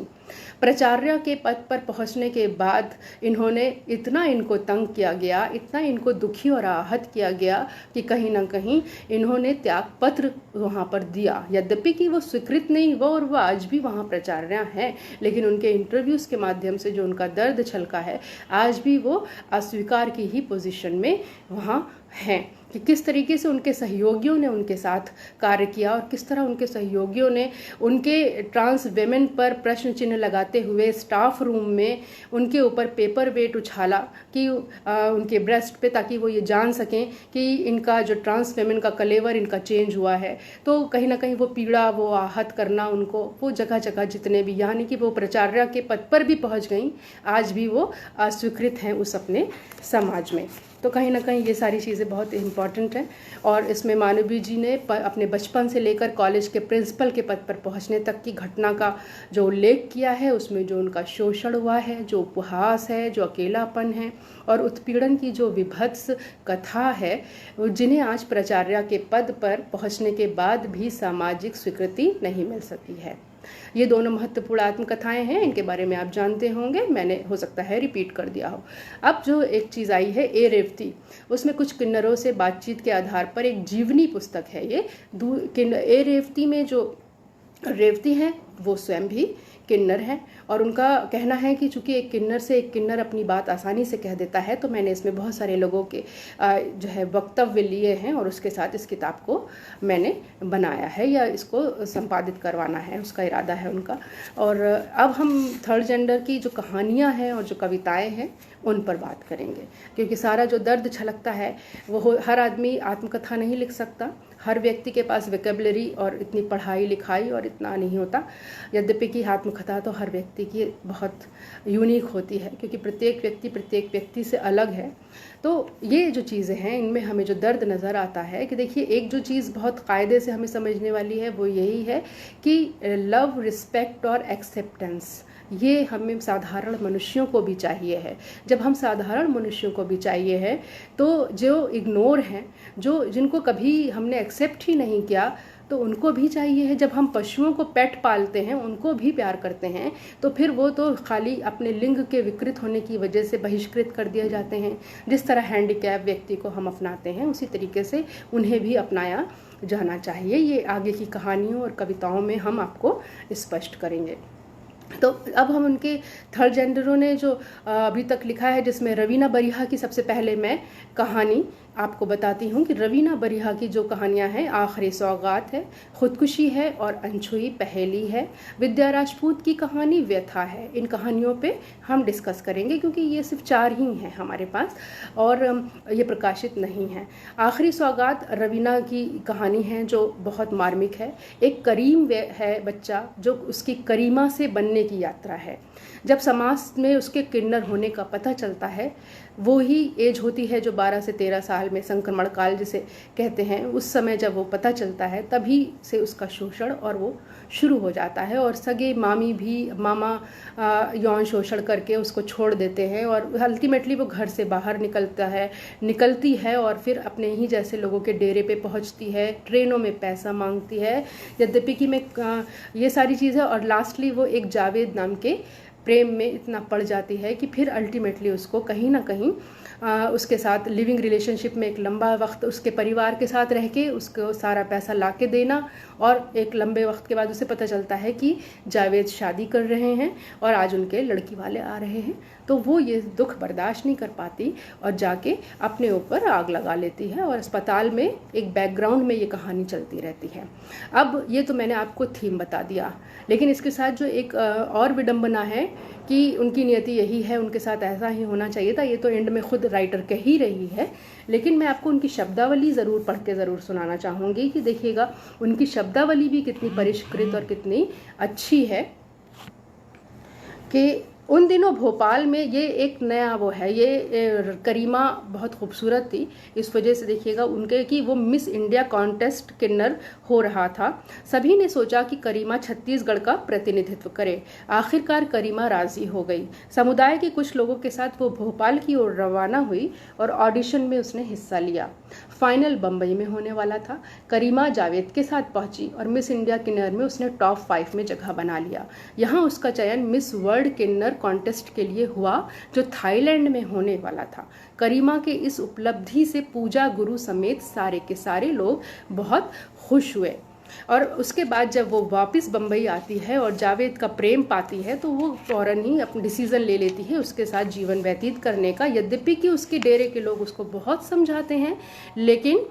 प्राचार्य के पद पर पहुंचने के बाद इन्होंने इतना इनको तंग किया गया, इतना इनको दुखी और आहत किया गया कि कहीं ना कहीं इन्होंने त्याग पत्र वहाँ पर दिया। यद्यपि कि वो स्वीकृत नहीं हुआ और वो आज भी वहाँ प्राचार्य हैं, लेकिन उनके इंटरव्यूज़ के माध्यम से जो उनका दर्द छलका है, आज भी वो अस्वीकार की ही पोजीशन में वहाँ हैं कि किस तरीके से उनके सहयोगियों ने उनके साथ कार्य किया और किस तरह उनके सहयोगियों ने उनके ट्रांस वेमेन पर प्रश्न चिन्ह लगाते हुए स्टाफ रूम में उनके ऊपर पेपर वेट उछाला कि उनके ब्रेस्ट पे, ताकि वो ये जान सकें कि इनका जो ट्रांस वेमेन का कलेवर इनका चेंज हुआ है। तो कहीं ना कहीं वो पीड़ा, वो आहत करना उनको, वो जगह जगह जितने भी, यानी कि वो प्राचार्य के पद पर भी पहुंच गई, आज भी वो अस्वीकृत हैं उस अपने समाज में। तो कहीं ना कहीं ये सारी चीज़ें बहुत इम्पॉर्टेंट हैं और इसमें मानवी जी ने अपने बचपन से लेकर कॉलेज के प्रिंसिपल के पद पर पहुंचने तक की घटना का जो उल्लेख किया है, उसमें जो उनका शोषण हुआ है, जो उपहास है, जो अकेलापन है और उत्पीड़न की जो विभत्स कथा है, जिन्हें आज प्राचार्य के पद पर पहुंचने के बाद भी सामाजिक स्वीकृति नहीं मिल सकी है। ये दोनों महत्वपूर्ण आत्मकथाएं हैं, इनके बारे में आप जानते होंगे, मैंने हो सकता है रिपीट कर दिया हो। अब जो एक चीज़ आई है ए रेवती, उसमें कुछ किन्नरों से बातचीत के आधार पर एक जीवनी पुस्तक है ये। ए रेवती में जो रेवती हैं वो स्वयं भी किन्नर हैं और उनका कहना है कि चूंकि एक किन्नर से एक किन्नर अपनी बात आसानी से कह देता है, तो मैंने इसमें बहुत सारे लोगों के जो है वक्तव्य लिए हैं और उसके साथ इस किताब को मैंने बनाया है या इसको संपादित करवाना है, उसका इरादा है उनका। और अब हम थर्ड जेंडर की जो कहानियाँ हैं और जो कविताएँ हैं उन पर बात करेंगे, क्योंकि सारा जो दर्द छलकता है वो हर आदमी आत्मकथा नहीं लिख सकता, हर व्यक्ति के पास वोकैबुलरी और इतनी पढ़ाई लिखाई और इतना नहीं होता। यद्यपि कि आत्मकथा तो हर व्यक्ति की बहुत यूनिक होती है, क्योंकि प्रत्येक व्यक्ति से अलग है। तो ये जो चीज़ें हैं इनमें हमें जो दर्द नज़र आता है कि देखिए, एक जो चीज़ बहुत कायदे से हमें समझने वाली है वो यही है कि लव, रिस्पेक्ट और एक्सेप्टेंस, ये हमें साधारण मनुष्यों को भी चाहिए है। जब हम साधारण मनुष्यों को भी चाहिए है तो जो इग्नोर हैं, जो जिनको कभी हमने एक्सेप्ट ही नहीं किया, तो उनको भी चाहिए है। जब हम पशुओं को पेट पालते हैं, उनको भी प्यार करते हैं, तो फिर वो तो खाली अपने लिंग के विकृत होने की वजह से बहिष्कृत कर दिए जाते हैं। जिस तरह हैंडीकैप व्यक्ति को हम अपनाते हैं, उसी तरीके से उन्हें भी अपनाया जाना चाहिए। ये आगे की कहानियों और कविताओं में हम आपको स्पष्ट करेंगे। तो अब हम उनके थर्ड जेंडरों ने जो अभी तक लिखा है, जिसमें रवीना बरिहा की सबसे पहले मैं कहानी आपको बताती हूँ कि रवीना बरिहा की जो कहानियाँ हैं, आखिरी सौगात है, खुदकुशी है और अनछुई पहेली है। विद्या राजपूत की कहानी व्यथा है। इन कहानियों पे हम डिस्कस करेंगे क्योंकि ये सिर्फ 4 ही हैं हमारे पास और ये प्रकाशित नहीं हैं। आखिरी सौगात रवीना की कहानी है जो बहुत मार्मिक है। एक करीम है बच्चा जो उसकी करीमा से बनने की यात्रा है। जब समाज में उसके किन्नर होने का पता चलता है, वो ही एज होती है जो 12 से 13 साल में संक्रमण काल जिसे कहते हैं, उस समय जब वो पता चलता है तभी से उसका शोषण और वो शुरू हो जाता है। और सगे मामा यौन शोषण करके उसको छोड़ देते हैं और अल्टीमेटली वो घर से बाहर निकलती है और फिर अपने ही जैसे लोगों के डेरे पे पहुंचती है, ट्रेनों में पैसा मांगती है, यद्यपि कि मैं ये सारी चीज़ें, और लास्टली वो एक जावेद नाम के प्रेम में इतना पड़ जाती है कि फिर अल्टीमेटली उसको कहीं ना कहीं उसके साथ लिविंग रिलेशनशिप में एक लंबा वक्त उसके परिवार के साथ रह के उसको सारा पैसा ला के देना, और एक लंबे वक्त के बाद उसे पता चलता है कि जावेद शादी कर रहे हैं और आज उनके लड़की वाले आ रहे हैं। तो वो ये दुख बर्दाश्त नहीं कर पाती और जाके अपने ऊपर आग लगा लेती है और अस्पताल में एक बैकग्राउंड में ये कहानी चलती रहती है। अब ये तो मैंने आपको थीम बता दिया, लेकिन इसके साथ जो एक और विडंबना है कि उनकी नियति यही है, उनके साथ ऐसा ही होना चाहिए था, ये तो एंड में खुद राइटर कह ही रही है, लेकिन मैं आपको उनकी शब्दावली ज़रूर पढ़ के ज़रूर सुनाना चाहूँगी कि देखिएगा उनकी शब्दावली भी कितनी परिष्कृत और कितनी अच्छी है। कि उन दिनों भोपाल में ये एक नया वो है, ये करीमा बहुत खूबसूरत थी, इस वजह से देखिएगा उनके कि वो मिस इंडिया कॉन्टेस्ट किन्नर हो रहा था। सभी ने सोचा कि करीमा छत्तीसगढ़ का प्रतिनिधित्व करे। आखिरकार करीमा राजी हो गई। समुदाय के कुछ लोगों के साथ वो भोपाल की ओर रवाना हुई और ऑडिशन में उसने हिस्सा लिया। फाइनल बम्बई में होने वाला था। करीमा जावेद के साथ पहुंची और मिस इंडिया किन्नर में उसने टॉप 5 में जगह बना लिया। यहाँ उसका चयन मिस वर्ल्ड किन्नर कॉन्टेस्ट के लिए हुआ जो थाईलैंड में होने वाला था। करीमा के इस उपलब्धि से पूजा गुरु समेत सारे के सारे लोग बहुत खुश हुए। और उसके बाद जब वो वापस बम्बई आती है और जावेद का प्रेम पाती है तो वो फौरन ही अपना डिसीज़न ले लेती है उसके साथ जीवन व्यतीत करने का। यद्यपि कि उसके डेरे के लोग उसको बहुत समझाते हैं, लेकिन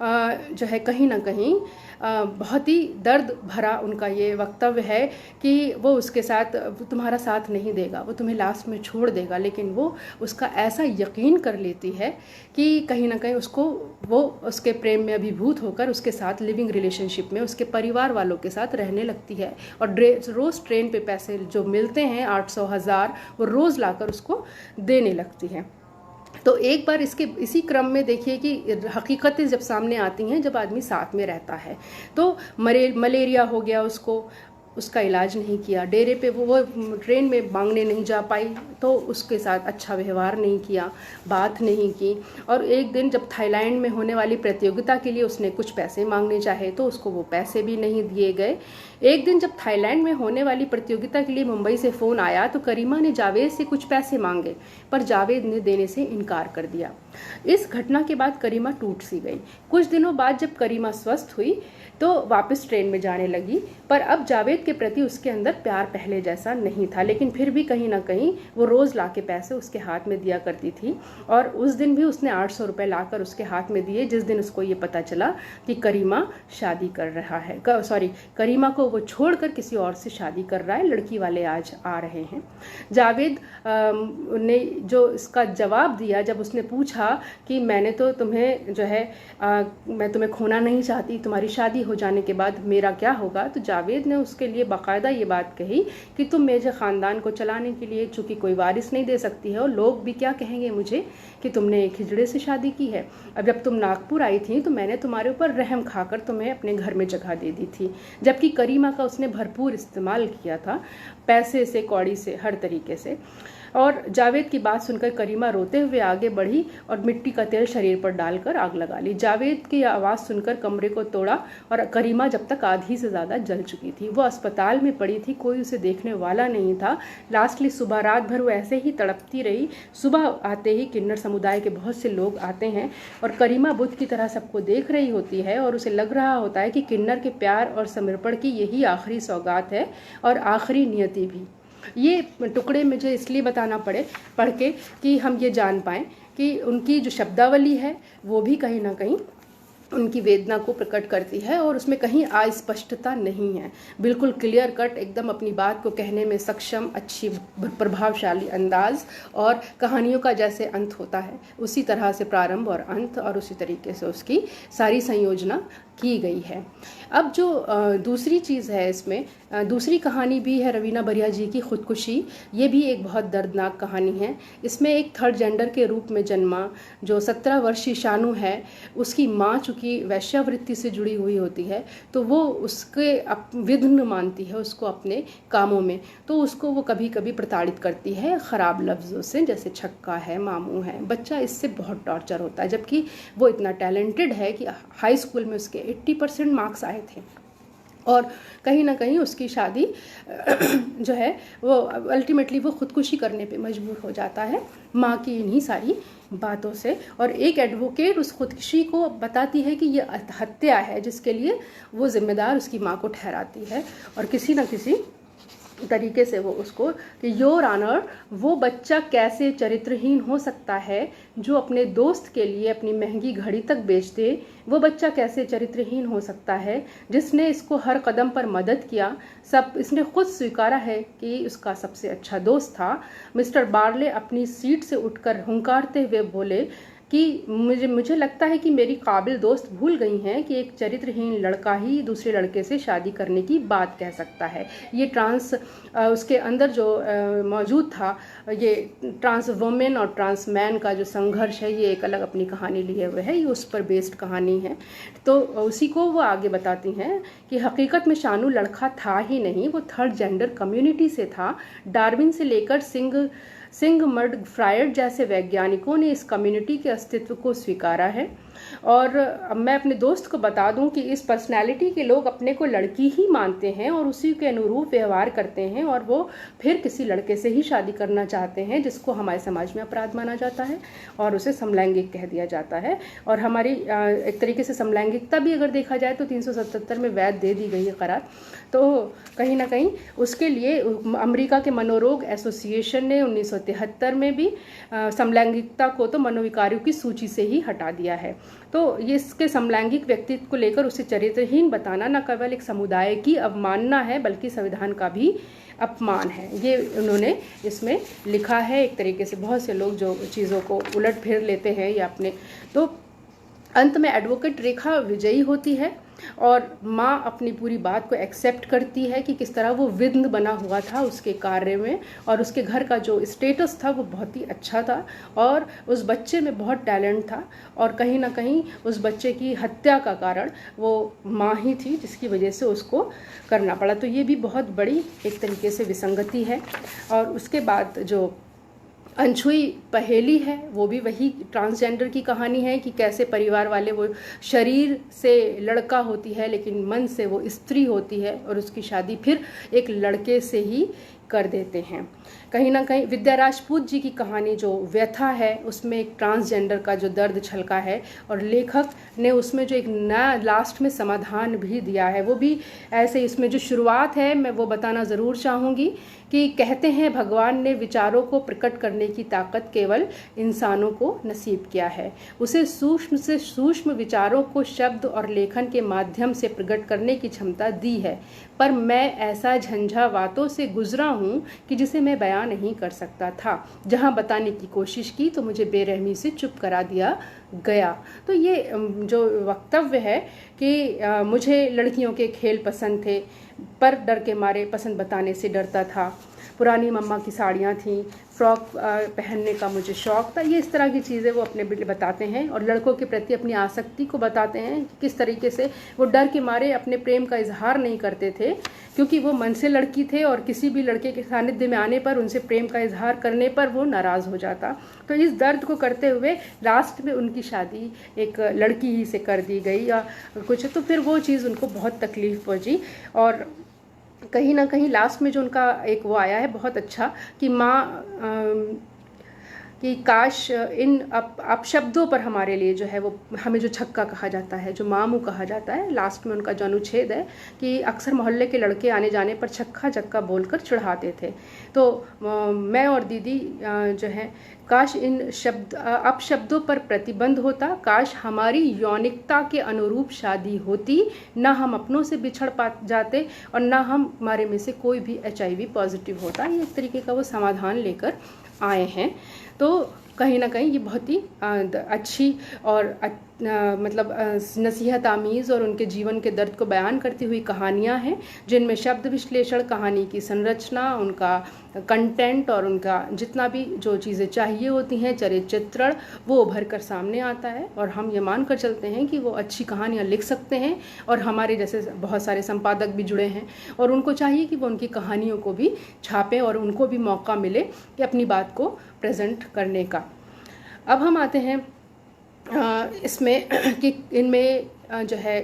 जो है कहीं ना कहीं बहुत ही दर्द भरा उनका ये वक्तव्य है कि वो उसके साथ तुम्हारा साथ नहीं देगा, वो तुम्हें लास्ट में छोड़ देगा, लेकिन वो उसका ऐसा यकीन कर लेती है कि कहीं ना कहीं वो उसके प्रेम में अभिभूत होकर उसके साथ लिविंग रिलेशनशिप में उसके परिवार वालों के साथ रहने लगती है। और रोज़ ट्रेन पे पैसे जो मिलते हैं 800,000 वो रोज़ लाकर उसको देने लगती है। तो एक बार इसी क्रम में देखिए कि हकीकतें जब सामने आती हैं, जब आदमी साथ में रहता है, तो मलेरिया हो गया उसका इलाज नहीं किया, डेरे पे वो ट्रेन में मांगने नहीं जा पाई तो उसके साथ अच्छा व्यवहार नहीं किया, बात नहीं की। और एक दिन जब थाईलैंड में होने वाली प्रतियोगिता के लिए उसने कुछ पैसे मांगने चाहे तो उसको वो पैसे भी नहीं दिए गए। एक दिन जब थाईलैंड में होने वाली प्रतियोगिता के लिए मुंबई से फ़ोन आया तो करीमा ने जावेद से कुछ पैसे मांगे, पर जावेद ने देने से इनकार कर दिया। इस घटना के बाद करीमा टूट सी गई। कुछ दिनों बाद जब करीमा स्वस्थ हुई तो वापस ट्रेन में जाने लगी, पर अब जावेद के प्रति उसके अंदर प्यार पहले जैसा नहीं था, लेकिन फिर भी कहीं ना कहीं वो रोज़ लाके पैसे उसके हाथ में दिया करती थी। और उस दिन भी उसने 800 रुपये लाकर उसके हाथ में दिए जिस दिन उसको ये पता चला कि करीमा शादी कर रहा है, करीमा को वो छोड़कर किसी और से शादी कर रहा है, लड़की वाले आज आ रहे हैं। जावेद ने जो इसका जवाब दिया, जब उसने पूछा कि मैंने तो तुम्हें जो है मैं तुम्हें खोना नहीं चाहती, तुम्हारी शादी हो जाने के बाद मेरा क्या होगा, तो जावेद ने उसके लिए बाकायदा ये बात कही कि तुम मेरे ख़ानदान को चलाने के लिए चूँकि कोई वारिस नहीं दे सकती है और लोग भी क्या कहेंगे मुझे कि तुमने एक हिजड़े से शादी की है। अब जब तुम नागपुर आई थी तो मैंने तुम्हारे ऊपर रहम खाकर तुम्हें अपने घर में जगह दे दी थी, जबकि करीमा का उसने भरपूर इस्तेमाल किया था, पैसे से, कौड़ी से, हर तरीके से। और जावेद की बात सुनकर करीमा रोते हुए आगे बढ़ी और मिट्टी का तेल शरीर पर डालकर आग लगा ली। जावेद की आवाज़ सुनकर कमरे को तोड़ा और करीमा जब तक आधी से ज़्यादा जल चुकी थी। वो अस्पताल में पड़ी थी, कोई उसे देखने वाला नहीं था। लास्टली सुबह रात भर वो ऐसे ही तड़पती रही। सुबह आते ही किन्नर समुदाय के बहुत से लोग आते हैं और करीमा बुद्ध की तरह सबको देख रही होती है और उसे लग रहा होता है कि किन्नर के प्यार और समर्पण की यही आखिरी सौगात है और आखिरी नियति भी। ये टुकड़े मुझे इसलिए बताना पढ़ के कि हम ये जान पाएँ कि उनकी जो शब्दावली है वो भी कहीं ना कहीं उनकी वेदना को प्रकट करती है और उसमें कहीं अस्पष्टता नहीं है। बिल्कुल क्लियर कट एकदम अपनी बात को कहने में सक्षम, अच्छी प्रभावशाली अंदाज और कहानियों का जैसे अंत होता है उसी तरह से प्रारंभ और अंत और उसी तरीके से उसकी सारी संयोजना की गई है। अब जो दूसरी चीज़ है इसमें, दूसरी कहानी भी है रवीना बरिया जी की खुदकुशी। ये भी एक बहुत दर्दनाक कहानी है। इसमें एक थर्ड जेंडर के रूप में जन्मा जो 17 वर्षीय शानू है, उसकी माँ चूँकि वैश्यावृत्ति से जुड़ी हुई होती है तो वो उसके विघ्न मानती है उसको अपने कामों में, तो उसको वो कभी कभी प्रताड़ित करती है ख़राब लफ्ज़ों से, जैसे छक्का है, मामू है। बच्चा इससे बहुत टॉर्चर होता है, जबकि वो इतना टैलेंटेड है कि हाई स्कूल में उसके 80% मार्क्स आए थे और कहीं ना कहीं उसकी शादी जो है वो अल्टीमेटली वो खुदकुशी करने पे मजबूर हो जाता है माँ की इन्हीं सारी बातों से। और एक एडवोकेट उस खुदकुशी को बताती है कि ये हत्या है जिसके लिए वो जिम्मेदार उसकी माँ को ठहराती है और किसी न किसी तरीके से वो उसको कि योर ऑनर, वो बच्चा कैसे चरित्रहीन हो सकता है जो अपने दोस्त के लिए अपनी महंगी घड़ी तक बेच दे। वो बच्चा कैसे चरित्रहीन हो सकता है जिसने इसको हर कदम पर मदद किया। सब इसने खुद स्वीकारा है कि उसका सबसे अच्छा दोस्त था। मिस्टर बार्ले अपनी सीट से उठकर हुंकारते हुए बोले कि मुझे लगता है कि मेरी काबिल दोस्त भूल गई हैं कि एक चरित्रहीन लड़का ही दूसरे लड़के से शादी करने की बात कह सकता है। ये ट्रांस उसके अंदर जो मौजूद था, ये ट्रांस वुमेन और ट्रांस मैन का जो संघर्ष है, ये एक अलग अपनी कहानी लिए हुए है, ये उस पर बेस्ड कहानी है। तो उसी को वो आगे बताती हैं कि हकीकत में शानू लड़का था ही नहीं, वो थर्ड जेंडर कम्युनिटी से था। डार्विन से लेकर सिंगमर्ड फ्रायड जैसे वैज्ञानिकों ने इस कम्युनिटी के अस्तित्व को स्वीकारा है। और मैं अपने दोस्त को बता दूं कि इस पर्सनैलिटी के लोग अपने को लड़की ही मानते हैं और उसी के अनुरूप व्यवहार करते हैं और वो फिर किसी लड़के से ही शादी करना चाहते हैं, जिसको हमारे समाज में अपराध माना जाता है और उसे समलैंगिक कह दिया जाता है। और हमारी एक तरीके से समलैंगिकता भी अगर देखा जाए तो 377 में वैध दे दी गई है करार। तो कहीं ना कहीं उसके लिए अमेरिका के मनोरोग एसोसिएशन ने 1973 में भी समलैंगिकता को तो मनोविकारों की सूची से ही हटा दिया है। तो ये इसके समलैंगिक व्यक्तित्व को लेकर उसे चरित्रहीन बताना न केवल एक समुदाय की अवमानना है बल्कि संविधान का भी अपमान है। ये उन्होंने इसमें लिखा है। एक तरीके से बहुत से लोग जो चीज़ों को उलट फेर लेते हैं या अपने, तो अंत में एडवोकेट रेखा विजयी होती है और माँ अपनी पूरी बात को एक्सेप्ट करती है कि किस तरह वो विघ्न बना हुआ था उसके कार्य में और उसके घर का जो स्टेटस था वो बहुत ही अच्छा था और उस बच्चे में बहुत टैलेंट था और कहीं ना कहीं उस बच्चे की हत्या का कारण वो माँ ही थी जिसकी वजह से उसको करना पड़ा। तो ये भी बहुत बड़ी एक तरीके से विसंगति है। और उसके बाद जो अनछुई पहेली है वो भी वही ट्रांसजेंडर की कहानी है कि कैसे परिवार वाले, वो शरीर से लड़का होती है लेकिन मन से वो स्त्री होती है और उसकी शादी फिर एक लड़के से ही कर देते हैं। कहीं ना कहीं विद्या राजपूत जी की कहानी जो व्यथा है उसमें एक ट्रांसजेंडर का जो दर्द छलका है और लेखक ने उसमें जो एक नया लास्ट में समाधान भी दिया है वो भी ऐसे। इसमें जो शुरुआत है मैं वो बताना ज़रूर चाहूँगी कि कहते हैं भगवान ने विचारों को प्रकट करने की ताकत केवल इंसानों को नसीब किया है। उसे सूक्ष्म से सूक्ष्म विचारों को शब्द और लेखन के माध्यम से प्रकट करने की क्षमता दी है, पर मैं ऐसा झंझावातों से गुजरा हूँ कि जिसे मैं बयां नहीं कर सकता था। जहाँ बताने की कोशिश की तो मुझे बेरहमी से चुप करा दिया गया। तो ये जो वक्तव्य है कि मुझे लड़कियों के खेल पसंद थे पर डर के मारे पसंद बताने से डरता था, पुरानी मम्मा की साड़ियाँ थीं, फ्रॉक पहनने का मुझे शौक़ था, ये इस तरह की चीज़ें वो अपने बताते हैं और लड़कों के प्रति अपनी आसक्ति को बताते हैं किस तरीके से वो डर के मारे अपने प्रेम का इजहार नहीं करते थे क्योंकि वो मन से लड़की थे और किसी भी लड़के के सानिध्य में आने पर उनसे प्रेम का इजहार करने पर वो नाराज़ हो जाता। तो इस दर्द को करते हुए लास्ट में उनकी शादी एक लड़की ही से कर दी गई या कुछ, तो फिर वो चीज़ उनको बहुत तकलीफ़ पहुँची। और कहीं ना कहीं लास्ट में जो उनका एक वो आया है बहुत अच्छा कि माँ कि काश इन अपशब्दों पर हमारे लिए जो है वो हमें जो छक्का कहा जाता है, जो मामू कहा जाता है, लास्ट में उनका जो अनुच्छेद है कि अक्सर मोहल्ले के लड़के आने जाने पर छक्का चक्का बोलकर चिढ़ाते थे। तो मैं और दीदी जो है काश इन अपशब्दों पर प्रतिबंध होता, काश हमारी यौनिकता के अनुरूप शादी होती, ना हम अपनों से बिछड़ पा जाते और ना हमारे में से कोई भी HIV पॉजिटिव होता। ये एक तरीके का वो समाधान लेकर आए हैं। तो कहीं ना कहीं ये बहुत ही अच्छी और मतलब नसीहत आमीज़ और उनके जीवन के दर्द को बयान करती हुई कहानियाँ हैं जिनमें शब्द विश्लेषण, कहानी की संरचना, उनका कंटेंट और उनका जितना भी जो चीज़ें चाहिए होती हैं, चरित्र चित्रण, वो उभर कर सामने आता है और हम ये मान कर चलते हैं कि वो अच्छी कहानियाँ लिख सकते हैं। और हमारे जैसे बहुत सारे संपादक भी जुड़े हैं और उनको चाहिए कि वो उनकी कहानियों को भी छापें और उनको भी मौका मिले कि अपनी बात को प्रेजेंट करने का। अब हम आते हैं इसमें कि इनमें जो है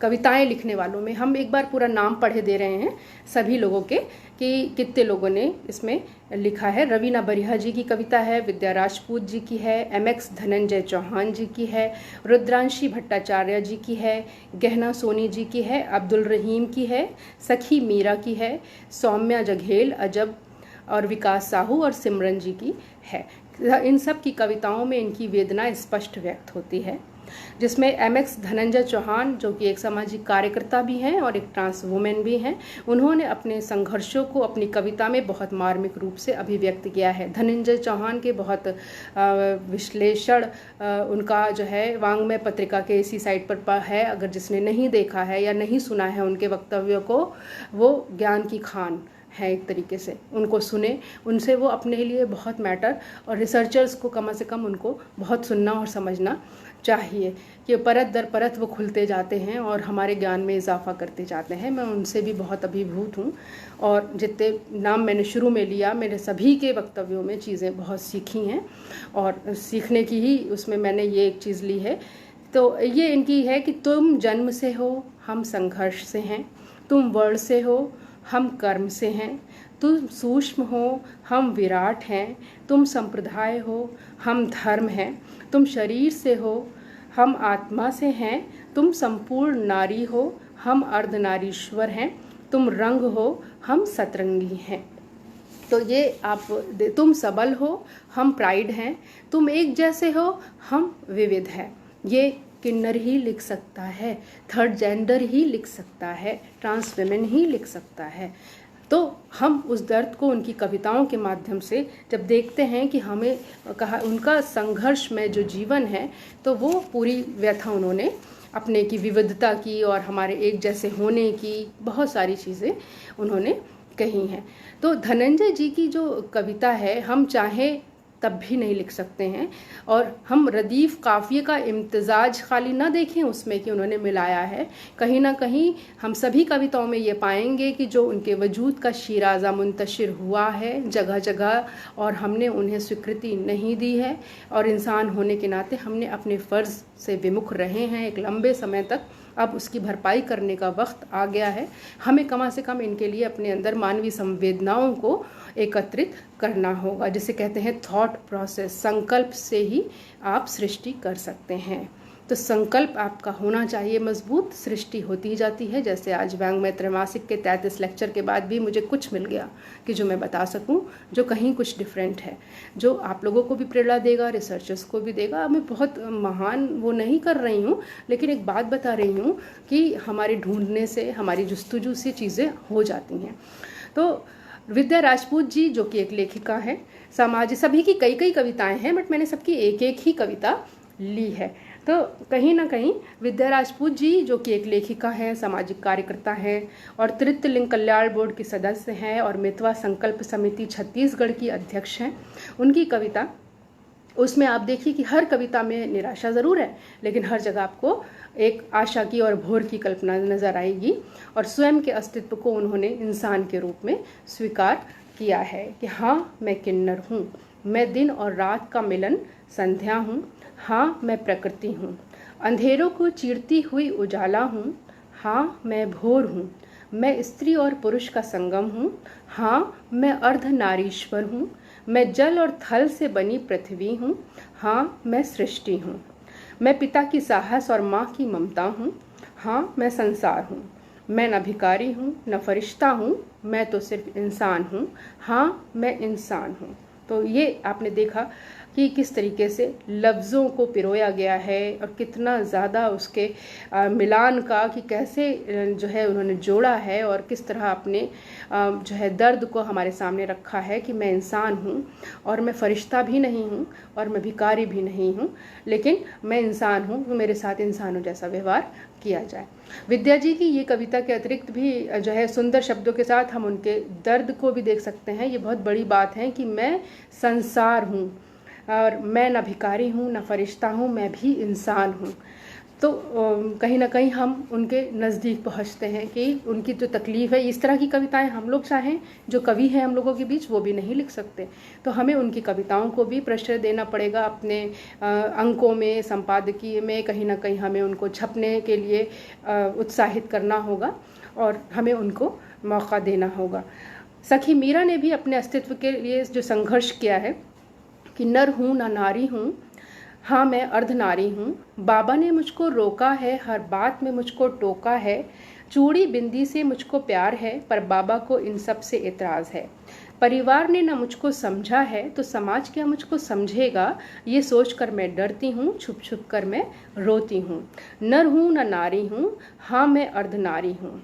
कविताएं लिखने वालों में हम एक बार पूरा नाम पढ़े दे रहे हैं सभी लोगों के कि कितने लोगों ने इसमें लिखा है। रवीना बरिहा जी की कविता है, विद्या राजपूत जी की है, MX धनंजय चौहान जी की है, रुद्रांशी भट्टाचार्य जी की है, गहना सोनी जी की है, अब्दुल रहीम की है, सखी मीरा की है, सौम्या जघेल, अजब और विकास साहू और सिमरन जी की है। इन सब की कविताओं में इनकी वेदना स्पष्ट व्यक्त होती है, जिसमें MX धनंजय चौहान जो कि एक सामाजिक कार्यकर्ता भी हैं और एक ट्रांस वुमेन भी हैं, उन्होंने अपने संघर्षों को अपनी कविता में बहुत मार्मिक रूप से अभिव्यक्त किया है। धनंजय चौहान के बहुत विश्लेषण उनका जो है वांग्मय पत्रिका के इसी साइट पर है, अगर जिसने नहीं देखा है या नहीं सुना है उनके वक्तव्यों को, वो ज्ञान की खान है एक तरीके से, उनको सुने, उनसे वो अपने लिए बहुत मैटर और रिसर्चर्स को कम से कम उनको बहुत सुनना और समझना चाहिए कि परत दर परत वो खुलते जाते हैं और हमारे ज्ञान में इजाफा करते जाते हैं। मैं उनसे भी बहुत अभिभूत हूँ और जितने नाम मैंने शुरू में लिया, मेरे सभी के वक्तव्यों में चीज़ें बहुत सीखी हैं और सीखने की ही उसमें मैंने ये एक चीज़ ली है। तो ये इनकी है कि तुम जन्म से हो, हम संघर्ष से हैं, तुम वर्ण से हो, हम कर्म से हैं, तुम सूक्ष्म हो, हम विराट हैं, तुम संप्रदाय हो, हम धर्म हैं, तुम शरीर से हो, हम आत्मा से हैं, तुम संपूर्ण नारी हो, हम अर्धनारीश्वर हैं, तुम रंग हो, हम सतरंगी हैं। तो ये आप, तुम सबल हो, हम प्राइड हैं, तुम एक जैसे हो, हम विविध हैं। ये किन्नर ही लिख सकता है, थर्ड जेंडर ही लिख सकता है, ट्रांस वेमेन ही लिख सकता है। तो हम उस दर्द को उनकी कविताओं के माध्यम से जब देखते हैं कि हमें कहा उनका संघर्ष में जो जीवन है, तो वो पूरी व्यथा उन्होंने अपने की विविधता की और हमारे एक जैसे होने की बहुत सारी चीज़ें उन्होंने कही हैं। तो धनंजय जी की जो कविता है, हम चाहें तब भी नहीं लिख सकते हैं और हम रदीफ काफ़िए का इम्तिजाज खाली ना देखें उसमें कि उन्होंने मिलाया है। कहीं ना कहीं हम सभी कविताओं में ये पाएंगे कि जो उनके वजूद का शीराज़ा मुंतशिर हुआ है जगह जगह और हमने उन्हें स्वीकृति नहीं दी है और इंसान होने के नाते हमने अपने फ़र्ज़ से विमुख रहे हैं एक लंबे समय तक। अब उसकी भरपाई करने का वक्त आ गया है। हमें कम से कम इनके लिए अपने अंदर मानवीय संवेदनाओं को एकत्रित करना होगा, जिसे कहते हैं थॉट प्रोसेस। संकल्प से ही आप सृष्टि कर सकते हैं। तो संकल्प आपका होना चाहिए मजबूत, सृष्टि होती जाती है। जैसे आज वांग्मय त्रैमासिक के 33 लेक्चर के बाद भी मुझे कुछ मिल गया कि जो मैं बता सकूं, जो कहीं कुछ डिफरेंट है, जो आप लोगों को भी प्रेरणा देगा, रिसर्चर्स को भी देगा। मैं बहुत महान वो नहीं कर रही हूँ, लेकिन एक बात बता रही हूँ कि हमारे ढूंढने से, हमारी जुस्तजू से चीज़ें हो जाती हैं। तो विद्या राजपूत जी जो कि एक लेखिका है, समाज, सभी की कई कई कविताएं हैं, बट मैंने सबकी एक एक ही कविता ली है। तो कहीं ना कहीं विद्या राजपूत जी, जो कि एक लेखिका है, सामाजिक कार्यकर्ता हैं और तृतीय लिंग कल्याण बोर्ड की सदस्य हैं और मितवा संकल्प समिति छत्तीसगढ़ की अध्यक्ष हैं, उनकी कविता, उसमें आप देखिए कि हर कविता में निराशा ज़रूर है, लेकिन हर जगह आपको एक आशा की और भोर की कल्पना नज़र आएगी। और स्वयं के अस्तित्व को उन्होंने इंसान के रूप में स्वीकार किया है कि हाँ, मैं किन्नर हूँ, मैं दिन और रात का मिलन संध्या हूँ, हाँ मैं प्रकृति हूँ, अंधेरों को चीरती हुई उजाला हूँ, हाँ मैं भोर हूँ, मैं स्त्री और पुरुष का संगम हूँ, हाँ मैं अर्ध नारीश्वर हूँ, मैं जल और थल से बनी पृथ्वी हूँ, हाँ मैं सृष्टि हूँ, मैं पिता की साहस और माँ की ममता हूँ, हाँ मैं संसार हूँ, मैं न भिखारी हूँ न फरिश्ता हूँ, मैं तो सिर्फ इंसान हूँ, हाँ मैं इंसान हूँ। तो ये आपने देखा कि किस तरीके से लफ्ज़ों को पिरोया गया है और कितना ज़्यादा उसके मिलान का, कि कैसे जो है उन्होंने जोड़ा है और किस तरह अपने जो है दर्द को हमारे सामने रखा है कि मैं इंसान हूँ और मैं फरिश्ता भी नहीं हूँ और मैं भिखारी भी नहीं हूँ, लेकिन मैं इंसान हूँ, मेरे साथ इंसानों जैसा व्यवहार किया जाए। विद्या जी की ये कविता के अतिरिक्त भी जो है सुंदर शब्दों के साथ हम उनके दर्द को भी देख सकते हैं। ये बहुत बड़ी बात है कि मैं संसार हूँ और मैं न भिखारी हूँ न फरिश्ता हूँ, मैं भी इंसान हूँ। तो कहीं ना कहीं हम उनके नज़दीक पहुँचते हैं कि उनकी जो तकलीफ़ है, इस तरह की कविताएं हम लोग चाहें, जो कवि हैं हम लोगों के बीच, वो भी नहीं लिख सकते। तो हमें उनकी कविताओं को भी प्रश्रय देना पड़ेगा अपने अंकों में, संपादकीय में, कहीं ना कहीं हमें उनको छपने के लिए उत्साहित करना होगा और हमें उनको मौका देना होगा। सखी मीरा ने भी अपने अस्तित्व के लिए जो संघर्ष किया है कि नर हूँ ना नारी हूँ, हाँ मैं अर्धनारी हूँ, बाबा ने मुझको रोका है, हर बात में मुझको टोका है, चूड़ी बिंदी से मुझको प्यार है, पर बाबा को इन सब से एतराज़ है, परिवार ने न मुझको समझा है तो समाज क्या मुझको समझेगा, ये सोचकर मैं डरती हूँ, छुप छुप कर मैं रोती हूँ, नर हूँ न नारी हूँ, हाँ मैं अर्धनारी हूँ।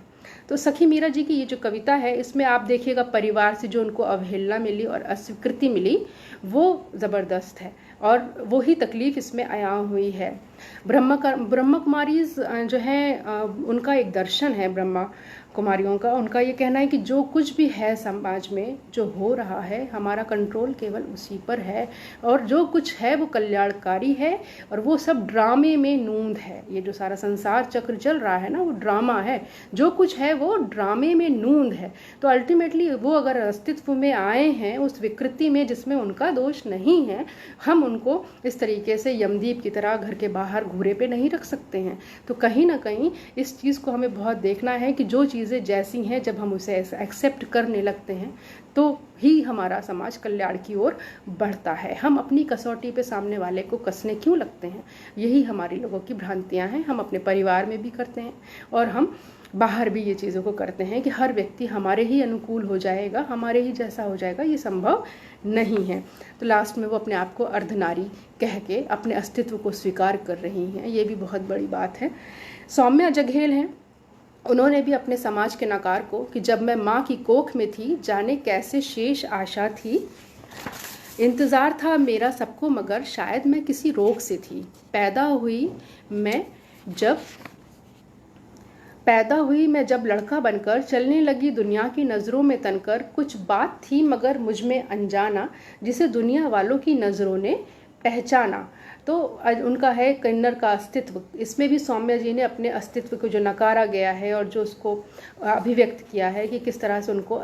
तो सखी मीरा जी की ये जो कविता है, इसमें आप देखिएगा परिवार से जो उनको अवहेलना मिली और अस्वीकृति मिली, वो ज़बरदस्त है और वो ही तकलीफ़ इसमें आया हुई है। ब्रह्म कुमारीज़ जो है, उनका एक दर्शन है ब्रह्मा कुमारियों का। उनका ये कहना है कि जो कुछ भी है समाज में, जो हो रहा है, हमारा कंट्रोल केवल उसी पर है और जो कुछ है वो कल्याणकारी है और वो सब ड्रामे में नूंद है। ये जो सारा संसार चक्र चल रहा है ना, वो ड्रामा है, जो कुछ है वो ड्रामे में नूंद है। तो अल्टीमेटली वो अगर अस्तित्व में आए हैं उस विकृति में जिसमें उनका दोष नहीं है, हम उनको इस तरीके से यमदीप की तरह घर के बाहर घूरे पे नहीं रख सकते हैं। तो कहीं ना कहीं इस चीज़ को हमें बहुत देखना है कि जो चीज़ें जैसी हैं, जब हम उसे एक्सेप्ट करने लगते हैं तो ही हमारा समाज कल्याण की ओर बढ़ता है। हम अपनी कसौटी पे सामने वाले को कसने क्यों लगते हैं? यही हमारी लोगों की भ्रांतियां हैं। हम अपने परिवार में भी करते हैं और हम बाहर भी ये चीज़ों को करते हैं कि हर व्यक्ति हमारे ही अनुकूल हो जाएगा, हमारे ही जैसा हो जाएगा, ये संभव नहीं है। तो लास्ट में वो अपने आप को अर्धनारी कह के अपने अस्तित्व को स्वीकार कर रही हैं, ये भी बहुत बड़ी बात है। सौम्या जघेल हैं, उन्होंने भी अपने समाज के नकार को कि जब मैं माँ की कोख में थी, जाने कैसे शेष आशा थी, इंतज़ार था मेरा सबको मगर शायद मैं किसी रोग से थी, पैदा हुई मैं जब लड़का बनकर, चलने लगी दुनिया की नज़रों में तनकर, कुछ बात थी मगर मुझ में अनजाना, जिसे दुनिया वालों की नज़रों ने पहचाना। तो उनका है किन्नर का अस्तित्व। इसमें भी सौम्या जी ने अपने अस्तित्व को जो नकारा गया है और जो उसको अभिव्यक्त किया है कि किस तरह से उनको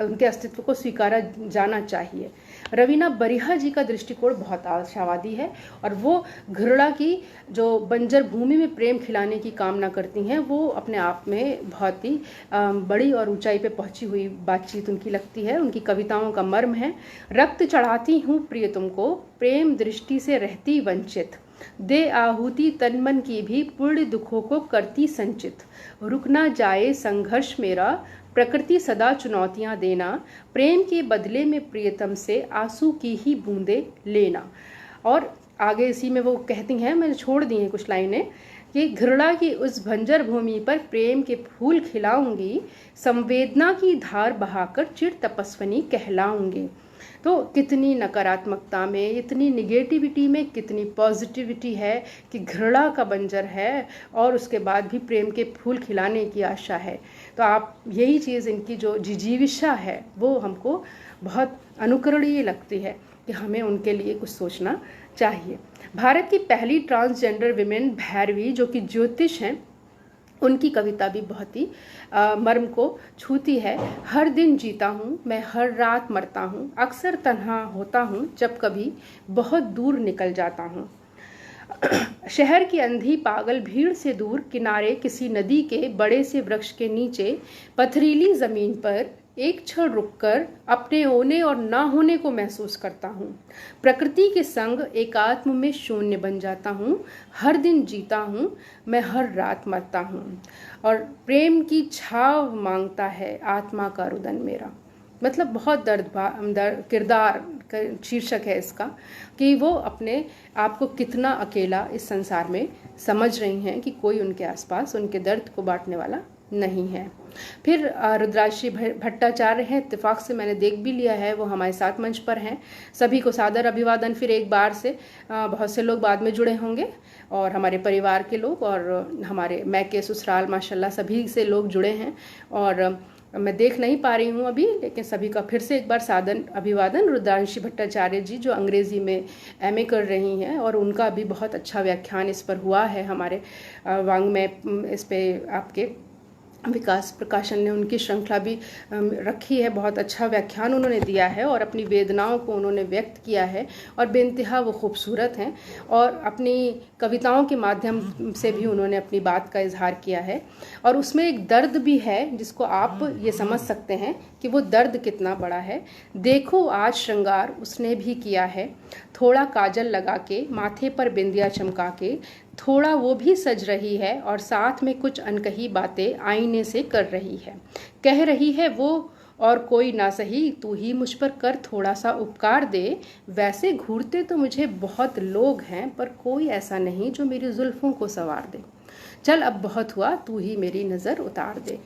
उनके अस्तित्व को स्वीकारा जाना चाहिए। रवीना बरिहा जी का दृष्टिकोण बहुत आशावादी है और वो घृणा की जो बंजर भूमि में प्रेम खिलाने की कामना करती हैं, वो अपने आप में बहुत ही बड़ी और ऊंचाई पे पहुंची हुई बातचीत उनकी लगती है। उनकी कविताओं का मर्म है, रक्त चढ़ाती हूँ प्रिय तुमको, प्रेम दृष्टि से रहती वंचित, दे आहुति तन मन की भी, पुण्य दुखों को करती संचित, रुक ना जाए संघर्ष मेरा, प्रकृति सदा चुनौतियां देना, प्रेम के बदले में प्रियतम से आंसू की ही बूंदे लेना। और आगे इसी में वो कहती हैं, मैंने छोड़ दी हैं कुछ लाइनें, कि घृणा की उस भंजर भूमि पर प्रेम के फूल खिलाऊंगी, संवेदना की धार बहाकर चिर तपस्विनी कहलाऊंगी, तो कितनी नकारात्मकता में, इतनी निगेटिविटी में कितनी पॉजिटिविटी है कि घृणा का बंजर है और उसके बाद भी प्रेम के फूल खिलाने की आशा है। तो आप यही चीज़, इनकी जो जिजीविषा है वो हमको बहुत अनुकरणीय लगती है कि हमें उनके लिए कुछ सोचना चाहिए। भारत की पहली ट्रांसजेंडर विमेन भैरवी, जो कि ज्योतिष हैं, उनकी कविता भी बहुत ही मर्म को छूती है। हर दिन जीता हूँ मैं, हर रात मरता हूँ, अक्सर तन्हा होता हूँ, जब कभी बहुत दूर निकल जाता हूँ। शहर की अंधी पागल भीड़ से दूर, किनारे किसी नदी के बड़े से वृक्ष के नीचे, पथरीली जमीन पर एक क्षण रुककर अपने होने और ना होने को महसूस करता हूँ। प्रकृति के संग एकात्म में शून्य बन जाता हूँ। हर दिन जीता हूँ मैं, हर रात मरता हूँ। और प्रेम की छाव मांगता है आत्मा का रुदन मेरा। मतलब बहुत किरदार शीर्षक है इसका, कि वो अपने आप को कितना अकेला इस संसार में समझ रही हैं कि कोई उनके आसपास उनके दर्द को बांटने वाला नहीं है। फिर रुद्रांशी भट्टाचार्य हैं, इत्तेफाक से मैंने देख भी लिया है, वो हमारे साथ मंच पर हैं। सभी को सादर अभिवादन फिर एक बार से। बहुत से लोग बाद में जुड़े होंगे और हमारे परिवार के लोग और हमारे मैके ससुराल माशाल्लाह सभी से लोग जुड़े हैं। और मैं देख नहीं पा रही हूँ अभी, लेकिन सभी का फिर से एक बार सादर अभिवादन। रुद्रांशी भट्टाचार्य जी जो अंग्रेज़ी में एमए कर रही हैं और उनका भी बहुत अच्छा व्याख्यान इस पर हुआ है हमारे वांग में। इस पे आपके विकास प्रकाशन ने उनकी श्रृंखला भी रखी है। बहुत अच्छा व्याख्यान उन्होंने दिया है और अपनी वेदनाओं को उन्होंने व्यक्त किया है और बेइंतहा वो खूबसूरत हैं। और अपनी कविताओं के माध्यम से भी उन्होंने अपनी बात का इजहार किया है। और उसमें एक दर्द भी है जिसको आप ये समझ सकते हैं कि वो दर्द कितना बड़ा है। देखो आज श्रृंगार उसने भी किया है, थोड़ा काजल लगा के, माथे पर बिंदिया चमका के, थोड़ा वो भी सज रही है और साथ में कुछ अनकही बातें आईने से कर रही है। कह रही है वो और कोई ना सही, तू ही मुझ पर कर थोड़ा सा उपकार दे। वैसे घूरते तो मुझे बहुत लोग हैं, पर कोई ऐसा नहीं जो मेरी जुल्फों को संवार दे। चल अब बहुत हुआ, तू ही मेरी नज़र उतार दे।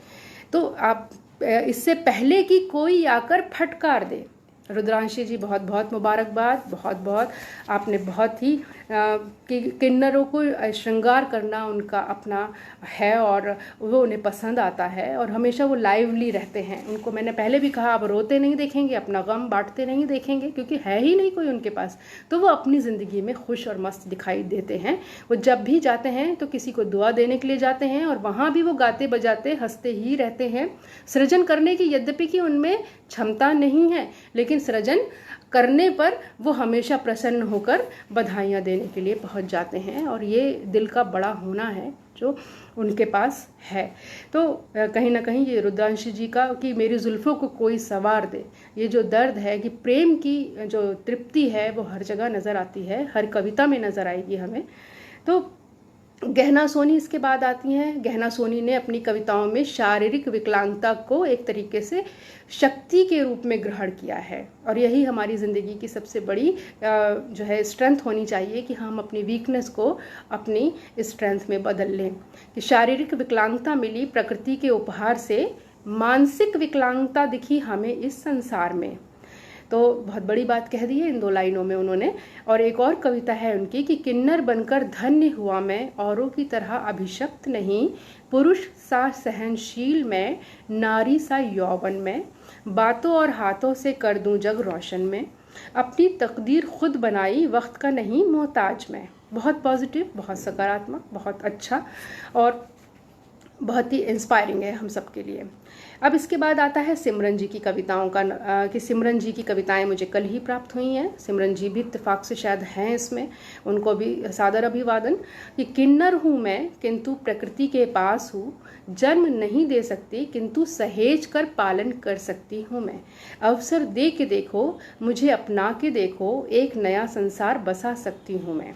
तो आप इससे पहले कि कोई आकर फटकार दे। रुद्रांशी जी बहुत बहुत मुबारकबाद। बहुत बहुत आपने बहुत ही किन्नरों को श्रृंगार करना उनका अपना है और वो उन्हें पसंद आता है और हमेशा वो लाइवली रहते हैं। उनको मैंने पहले भी कहा, आप रोते नहीं देखेंगे, अपना गम बांटते नहीं देखेंगे, क्योंकि है ही नहीं कोई उनके पास। तो वो अपनी ज़िंदगी में खुश और मस्त दिखाई देते हैं। वो जब भी जाते हैं तो किसी को दुआ देने के लिए जाते हैं और वहाँ भी वो गाते बजाते हंसते ही रहते हैं। सृजन करने की यद्यपि कि उनमें क्षमता नहीं है, लेकिन सृजन करने पर वो हमेशा प्रसन्न होकर बधाइयाँ देने के लिए पहुंच जाते हैं। और ये दिल का बड़ा होना है जो उनके पास है। तो कहीं ना कहीं ये रुद्रांशी जी का कि मेरी जुल्फ़ों को कोई सवार दे, ये जो दर्द है कि प्रेम की जो तृप्ति है वो हर जगह नज़र आती है, हर कविता में नज़र आएगी हमें। तो गहना सोनी इसके बाद आती हैं। गहना सोनी ने अपनी कविताओं में शारीरिक विकलांगता को एक तरीके से शक्ति के रूप में ग्रहण किया है और यही हमारी ज़िंदगी की सबसे बड़ी जो है स्ट्रेंथ होनी चाहिए कि हम अपनी वीकनेस को अपनी स्ट्रेंथ में बदल लें। कि शारीरिक विकलांगता मिली प्रकृति के उपहार से, मानसिक विकलांगता दिखी हमें इस संसार में। तो बहुत बड़ी बात कह दी है इन 2 लाइनों में उन्होंने। और एक और कविता है उनकी कि किन्नर बनकर धन्य हुआ मैं, औरों की तरह अभिशप्त नहीं, पुरुष सा सहनशील मैं, नारी सा यौवन में, बातों और हाथों से कर दूं जग रोशन में, अपनी तकदीर खुद बनाई वक्त का नहीं मोहताज मैं। बहुत पॉजिटिव, बहुत सकारात्मक, बहुत अच्छा और बहुत ही इंस्पायरिंग है हम सब के लिए। अब इसके बाद आता है सिमरन जी की कविताओं का कि सिमरन जी की कविताएं मुझे कल ही प्राप्त हुई हैं। सिमरन जी भी इत्तेफाक से शायद हैं इसमें, उनको भी सादर अभिवादन। कि किन्नर हूँ मैं किंतु प्रकृति के पास हूँ, जन्म नहीं दे सकती किंतु सहेज कर पालन कर सकती हूँ मैं। अवसर दे के देखो, मुझे अपना के देखो, एक नया संसार बसा सकती हूँ मैं।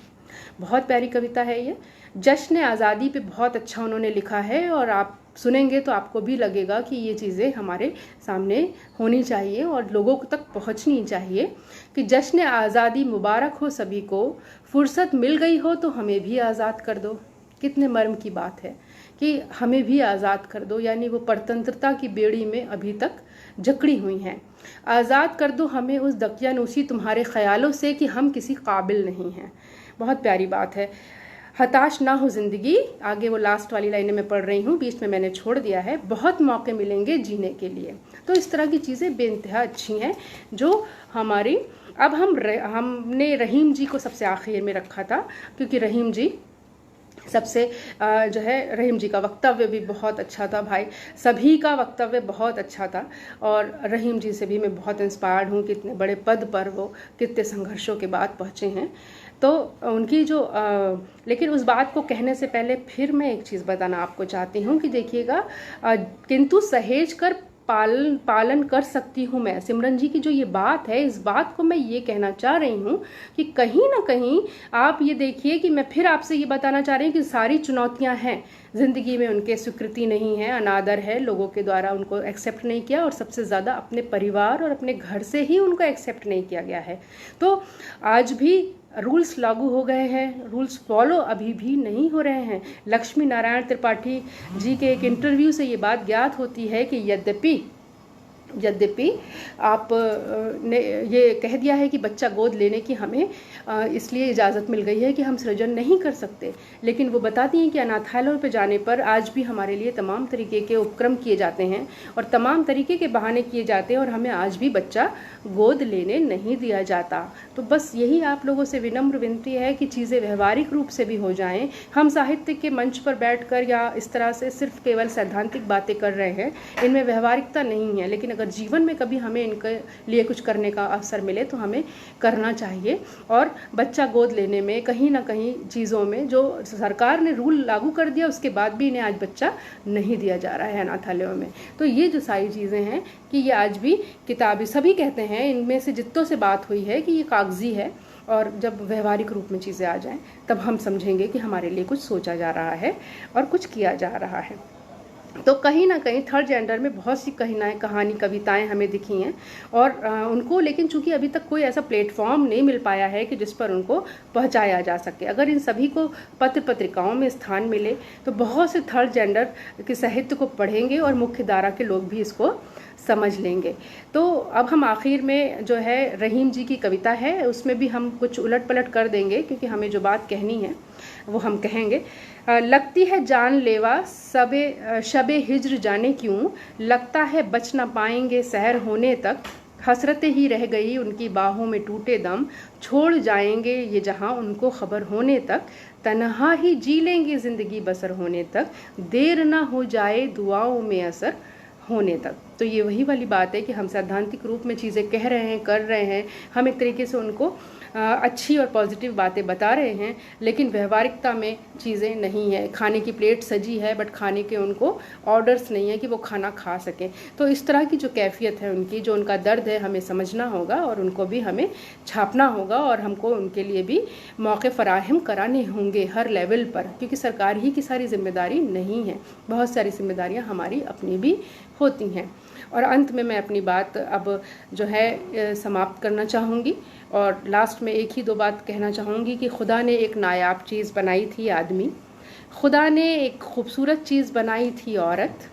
बहुत प्यारी कविता है ये। जश्न आज़ादी पे बहुत अच्छा उन्होंने लिखा है और आप सुनेंगे तो आपको भी लगेगा कि ये चीज़ें हमारे सामने होनी चाहिए और लोगों तक पहुंचनी चाहिए। कि जश्न आज़ादी मुबारक हो सभी को, फुर्सत मिल गई हो तो हमें भी आज़ाद कर दो। कितने मर्म की बात है कि हमें भी आज़ाद कर दो, यानी वो परतंत्रता की बेड़ी में अभी तक जकड़ी हुई हैं। आज़ाद कर दो हमें उस दकियानूसी तुम्हारे ख्यालों से कि हम किसी काबिल नहीं हैं। बहुत प्यारी बात है। हताश ना हो ज़िंदगी, आगे वो लास्ट वाली लाइनें मैं पढ़ रही हूँ, बीच में मैंने छोड़ दिया है। बहुत मौके मिलेंगे जीने के लिए। तो इस तरह की चीज़ें बेइंतहा अच्छी हैं जो हमारी। अब हमने रहीम जी को सबसे आखिर में रखा था, क्योंकि रहीम जी सबसे जो है, रहीम जी का वक्तव्य भी बहुत अच्छा था भाई, सभी का वक्तव्य बहुत अच्छा था। और रहीम जी से भी मैं बहुत इंस्पायर्ड हूँ कि इतने बड़े पद पर वो कितने संघर्षों के बाद पहुँचे हैं। तो उनकी जो लेकिन उस बात को कहने से पहले फिर मैं एक चीज़ बताना आपको चाहती हूँ कि देखिएगा, किंतु सहेज कर पालन कर सकती हूँ मैं। सिमरन जी की जो ये बात है, इस बात को मैं ये कहना चाह रही हूँ कि कहीं ना कहीं आप ये देखिए कि मैं फिर आपसे ये बताना चाह रही हूँ कि सारी चुनौतियाँ हैं ज़िंदगी में, उनके स्वीकृति नहीं है, अनादर है, लोगों के द्वारा उनको एक्सेप्ट नहीं किया, और सबसे ज़्यादा अपने परिवार और अपने घर से ही उनको एक्सेप्ट नहीं किया गया है। तो आज भी रूल्स लागू हो गए हैं, रूल्स फॉलो अभी भी नहीं हो रहे हैं। लक्ष्मी नारायण त्रिपाठी जी के एक इंटरव्यू से ये बात ज्ञात होती है कि यद्यपि आप ने ये कह दिया है कि बच्चा गोद लेने की हमें इसलिए इजाज़त मिल गई है कि हम सृजन नहीं कर सकते, लेकिन वो बताती हैं कि अनाथालयों पर जाने पर आज भी हमारे लिए तमाम तरीके के उपक्रम किए जाते हैं और तमाम तरीके के बहाने किए जाते हैं, और हमें आज भी बच्चा गोद लेने नहीं दिया जाता। तो बस यही आप लोगों से विनम्र विनती है कि चीज़ें व्यवहारिक रूप से भी हो जाएं। हम साहित्य के मंच पर बैठकर या इस तरह से सिर्फ केवल सैद्धांतिक बातें कर रहे हैं, इनमें व्यवहारिकता नहीं है, लेकिन अगर जीवन में कभी हमें इनके लिए कुछ करने का अवसर मिले तो हमें करना चाहिए। और बच्चा गोद लेने में कहीं ना कहीं चीज़ों में जो सरकार ने रूल लागू कर दिया, उसके बाद भी इन्हें आज बच्चा नहीं दिया जा रहा है अनाथालयों में। तो ये जो सारी चीज़ें हैं कि ये आज भी किताबी, सभी कहते हैं, इनमें से जितनों से बात हुई है कि ये कागजी है, और जब व्यवहारिक रूप में चीज़ें आ जाएं तब हम समझेंगे कि हमारे लिए कुछ सोचा जा रहा है और कुछ किया जा रहा है। तो कहीं ना कहीं थर्ड जेंडर में बहुत सी कहानी कविताएं हमें दिखी हैं, और उनको, लेकिन चूंकि अभी तक कोई ऐसा प्लेटफॉर्म नहीं मिल पाया है कि जिस पर उनको पहुंचाया जा सके। अगर इन सभी को पत्र पत्रिकाओं में स्थान मिले तो बहुत से थर्ड जेंडर के साहित्य को पढ़ेंगे और मुख्य धारा के लोग भी इसको समझ लेंगे। तो अब हम आखिर में जो है रहीम जी की कविता है, उसमें भी हम कुछ उलट पलट कर देंगे, क्योंकि हमें जो बात कहनी है वो हम कहेंगे। लगती है जानलेवा शबे हिज्र जाने क्यों, लगता है बच न पाएंगे सहर होने तक, हसरतें ही रह गई उनकी बाहों में टूटे दम, छोड़ जाएंगे ये जहां उनको खबर होने तक, तन्हा ही जी लेंगे ज़िंदगी बसर होने तक, देर ना हो जाए दुआओं में असर होने तक। तो ये वही वाली बात है कि हम सैद्धांतिक रूप में चीज़ें कह रहे हैं, कर रहे हैं, हम एक तरीके से उनको अच्छी और पॉजिटिव बातें बता रहे हैं, लेकिन व्यवहारिकता में चीज़ें नहीं है। खाने की प्लेट सजी है, बट खाने के उनको ऑर्डर्स नहीं है कि वो खाना खा सकें। तो इस तरह की जो कैफियत है उनकी, जो उनका दर्द है, हमें समझना होगा और उनको भी हमें छापना होगा, और हमको उनके लिए भी मौके फराहम कराने होंगे हर लेवल पर, क्योंकि सरकार ही की सारी जिम्मेदारी नहीं है, बहुत सारी जिम्मेदारियाँ हमारी अपनी भी होती हैं। और अंत में मैं अपनी बात अब जो है समाप्त करना चाहूँगी, और लास्ट में एक ही दो बात कहना चाहूँगी कि खुदा ने एक नायाब चीज़ बनाई थी आदमी, खुदा ने एक खूबसूरत चीज़ बनाई थी औरत,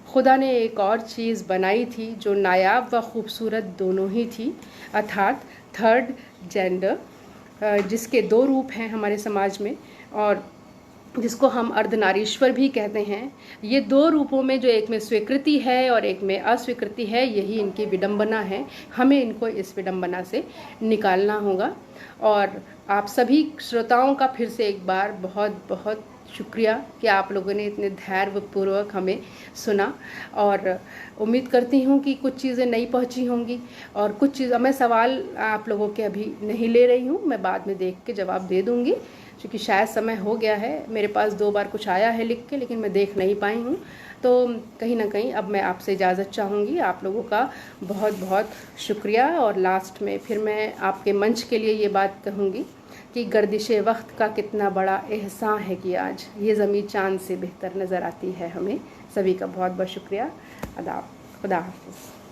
खुदा ने एक और चीज़ बनाई थी जो नायाब व खूबसूरत दोनों ही थी, अर्थात थर्ड जेंडर, जिसके दो रूप हैं हमारे समाज में, और जिसको हम अर्धनारीश्वर भी कहते हैं। ये दो रूपों में, जो एक में स्वीकृति है और एक में अस्वीकृति है, यही इनकी विडंबना है। हमें इनको इस विडंबना से निकालना होगा। और आप सभी श्रोताओं का फिर से एक बार बहुत बहुत शुक्रिया कि आप लोगों ने इतने धैर्यपूर्वक हमें सुना, और उम्मीद करती हूँ कि कुछ चीज़ें नहीं पहुँची होंगी, और कुछ चीज़ मैं सवाल आप लोगों के अभी नहीं ले रही हूँ, मैं बाद में देख के जवाब दे दूँगी, क्योंकि शायद समय हो गया है। मेरे पास 2 बार कुछ आया है लिख के, लेकिन मैं देख नहीं पाई हूँ। तो कहीं ना कहीं अब मैं आपसे इजाज़त चाहूँगी। आप लोगों का बहुत बहुत शुक्रिया। और लास्ट में फिर मैं आपके मंच के लिए ये बात कहूँगी कि गर्दिशे वक्त का कितना बड़ा एहसान है कि आज ये ज़मीन चाँद से बेहतर नज़र आती है हमें। सभी का बहुत बहुत शुक्रिया। खुदा हाफ़िज़।